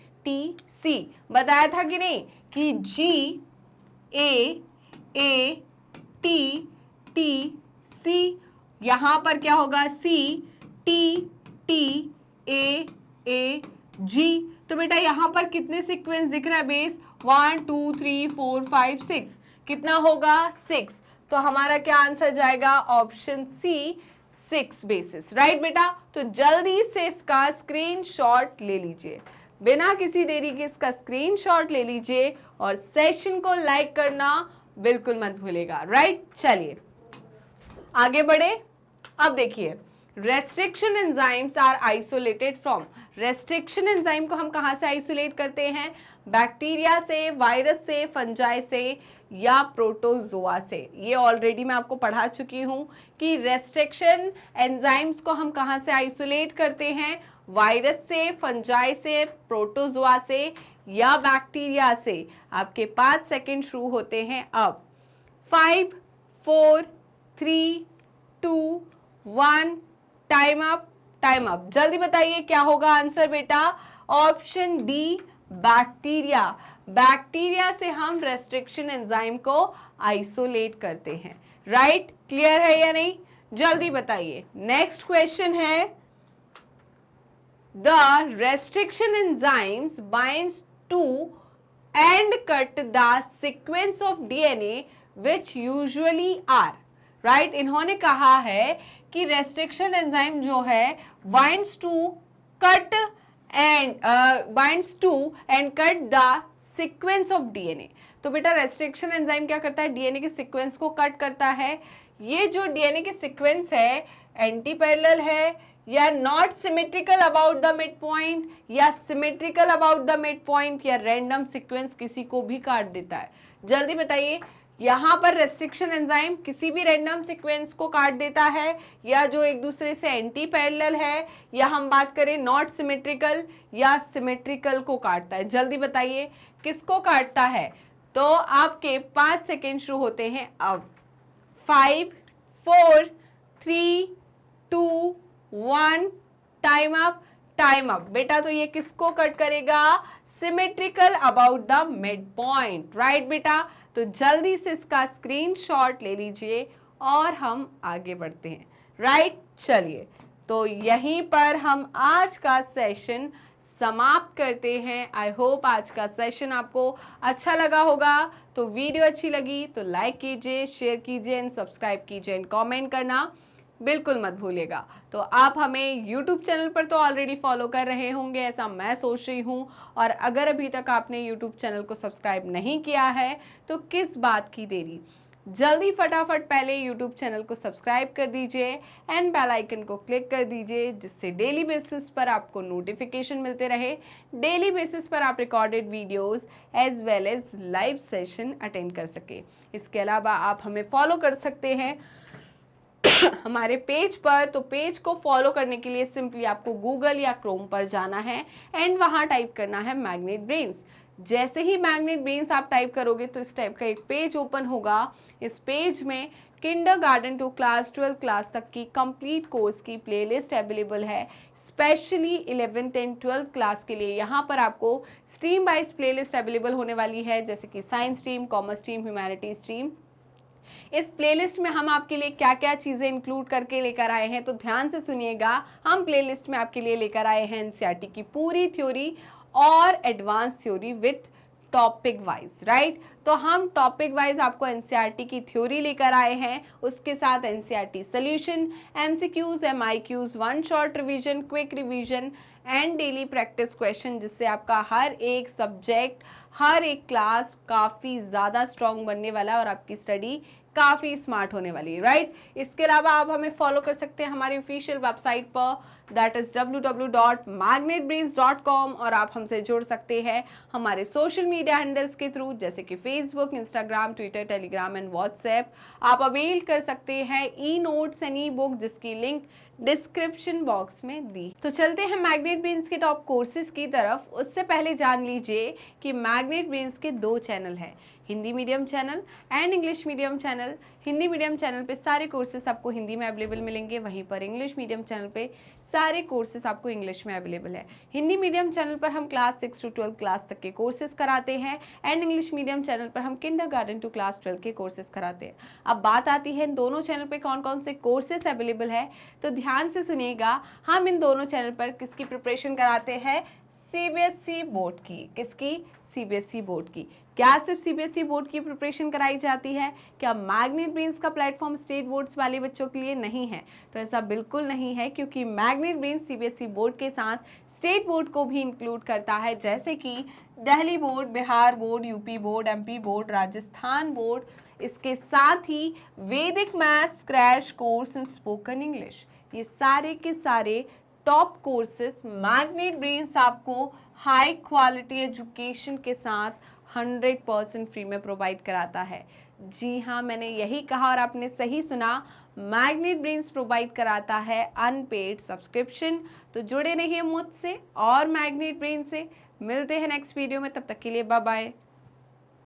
बताया था कि नहीं कि GAATTC, यहां पर क्या होगा CTTAAG। तो बेटा यहां पर कितने सीक्वेंस दिख रहा है बेस, 1 2 3 4 5 6, कितना होगा 6। तो हमारा क्या आंसर जाएगा, ऑप्शन सी 6 बेसिस, राइट बेटा। तो जल्दी से इसका स्क्रीनशॉट ले लीजिए, बिना किसी देरी के इसका स्क्रीनशॉट ले लीजिए और सेशन को लाइक करना बिल्कुल मत भूलेगा, राइट। चलिए आगे बढ़े। अब देखिए, restriction enzymes are isolated from, restriction enzyme को हम कहां से आइसोलेट करते हैं, बैक्टीरिया से, वायरस से, फंजाई से या प्रोटोजोआ से। ये ऑलरेडी मैं आपको पढ़ा चुकी हूं कि रेस्ट्रिक्शन एंजाइम्स को हम कहां से आइसोलेट करते हैं, वायरस से, फंजाई से, प्रोटोजोआ से या बैक्टीरिया से। आपके 5 सेकंड शुरू होते हैं अब। 5 4 3 2 1, टाइम अप, टाइम अप। जल्दी बताइए क्या होगा आंसर बेटा, ऑप्शन डी बैक्टीरिया। बैक्टीरिया से हम रेस्ट्रिक्शन एंजाइम को आइसोलेट करते हैं, राइट। क्लियर है या नहीं, जल्दी बताइए। नेक्स्ट क्वेश्चन है, the restriction enzymes binds to and cut the sequence of DNA which usually are, right. इन्होंने कहा है कि रेस्ट्रिक्शन एंजाइम जो है binds to cut and cut the sequence of DNA. तो बेटा रेस्ट्रिक्शन एंजाइम क्या करता है, डीएनए के सीक्वेंस को कट करता है। ये जो डीएनए के सीक्वेंस है एंटी पैरेलल है या not symmetrical about the mid point या symmetrical about the mid point या रैंडम सीक्वेंस किसी को भी काट देता है। जल्दी बताइए, यहां पर रेस्ट्रिक्शन एंजाइम किसी भी रैंडम सीक्वेंस को काट देता है या जो एक दूसरे से एंटी पैरेलल है, या हम बात करें नॉट सिमेट्रिकल या सिमेट्रिकल को काटता है। जल्दी बताइए किसको काटता है। तो आपके 5 सेकेंड शुरू होते हैं अब। 5 4 3 2 1, टाइम अप, टाइम अप। बेटा तो ये किसको कट करेगा, symmetrical about the mid point, right बेटा। तो जल्दी से इसका स्क्रीनशॉट ले लीजिए और हम आगे बढ़ते हैं, राइट। चलिए तो यहीं पर हम आज का सेशन समाप्त करते हैं। आई होप आज का सेशन आपको अच्छा लगा होगा। तो वीडियो अच्छी लगी तो लाइक कीजिए, शेयर कीजिए एंड सब्सक्राइब कीजिए एंड कमेंट करना बिल्कुल मत भूलिएगा। तो आप हमें YouTube चैनल पर तो ऑलरेडी फॉलो कर रहे होंगे, ऐसा मैं सोच रही हूँ। और अगर अभी तक आपने YouTube चैनल को सब्सक्राइब नहीं किया है तो किस बात की देरी, जल्दी फटाफट पहले YouTube चैनल को सब्सक्राइब कर दीजिए एंड बेल आइकन को क्लिक कर दीजिए, जिससे डेली बेसिस पर आपको नोटिफिकेशन मिलते रहे। डेली बेसिस पर आप recorded videos as well as live session attend कर सके। इसके अलावा आप हमें फॉलो कर सकते हैं हमारे पेज पर। तो पेज को फॉलो करने के लिए सिंपली आपको गूगल या क्रोम पर जाना है एंड वहां टाइप करना है मैग्नेट ब्रेन्स। जैसे ही मैग्नेट ब्रेन्स आप टाइप करोगे तो इस टाइप का एक पेज ओपन होगा। इस पेज में किंडरगार्टन टू क्लास 12 क्लास तक की कंप्लीट कोर्स की प्लेलिस्ट अवेलेबल है। Specially 11th and 12th class के लिए यहाँ पर आपको स्ट्रीम वाइज प्लेलिस्ट अवेलेबल होने वाली है, जैसे कि science stream, commerce stream, humanities stream. इस प्लेलिस्ट में हम आपके लिए क्या क्या चीज़ें इंक्लूड करके लेकर आए हैं, तो ध्यान से सुनिएगा। हम प्लेलिस्ट में आपके लिए लेकर आए हैं एनसीईआरटी की पूरी थ्योरी और advance theory with topic wise, right. तो हम टॉपिक वाइज आपको एनसीईआरटी की थ्योरी लेकर आए हैं, उसके साथ NCERT solution, MCQs, MIQs, one short revision, quick revision and daily practice question, जिससे आपका हर एक सब्जेक्ट, हर एक क्लास काफ़ी ज़्यादा स्ट्रॉन्ग बनने वाला है और आपकी स्टडी काफ़ी स्मार्ट होने वाली है, राइट। इसके अलावा आप हमें फॉलो कर सकते हैं हमारी ऑफिशियल वेबसाइट पर, दैट इज़ www.magnetbreeze.com, और आप हमसे जुड़ सकते हैं हमारे सोशल मीडिया हैंडल्स के थ्रू, जैसे कि Facebook, Instagram, Twitter, Telegram and WhatsApp. आप अवेल कर सकते हैं e notes and E book, जिसकी लिंक डिस्क्रिप्शन बॉक्स में दी। तो चलते हैं मैग्नेट ब्रेन्स के टॉप कोर्सेज की तरफ। उससे पहले जान लीजिए कि मैग्नेट ब्रेन्स के 2 चैनल हैं, Hindi medium channel and English medium channel. Hindi medium channel पे सारे कोर्सेज आपको हिंदी में अवेलेबल मिलेंगे, वहीं पर इंग्लिश मीडियम चैनल पे सारे कोर्सेज आपको इंग्लिश में अवेलेबल है। हिंदी मीडियम चैनल पर हम क्लास 6 to 12 क्लास तक के कोर्सेज कराते हैं एंड इंग्लिश मीडियम चैनल पर हम किंडरगार्टन टू क्लास 12 के कोर्सेज कराते हैं। अब बात आती है इन दोनों चैनल पे कौन कौन से कोर्सेज अवेलेबल है, तो ध्यान से सुनिएगा। हम इन दोनों चैनल पर किसकी प्रिपरेशन कराते हैं? सीबीएसई बोर्ड की। किसकी? सीबीएसई बोर्ड की। क्या सिर्फ सीबीएसई बोर्ड की प्रिपरेशन कराई जाती है? क्या मैग्नेट ब्रेन्स का प्लेटफॉर्म स्टेट बोर्ड्स वाले बच्चों के लिए नहीं है? तो ऐसा बिल्कुल नहीं है, क्योंकि मैग्नेट ब्रेन्स सीबीएसई बोर्ड के साथ स्टेट बोर्ड को भी इंक्लूड करता है, जैसे कि Delhi board, Bihar board, UP board, MP board, Rajasthan board. इसके साथ ही वैदिक maths crash course in spoken English. ये सारे के सारे टॉप कोर्सेज मैग्नेट ब्रेन्स आपको हाई क्वालिटी एजुकेशन के साथ 100% फ्री में प्रोवाइड कराता है। जी हाँ, मैंने यही कहा और आपने सही सुना, मैग्नेट ब्रेन्स प्रोवाइड कराता है अनपेड सब्सक्रिप्शन। तो जुड़े रहिए मुझसे और मैग्नेट ब्रेन से। मिलते हैं नेक्स्ट वीडियो में, तब तक के लिए बाय बाय।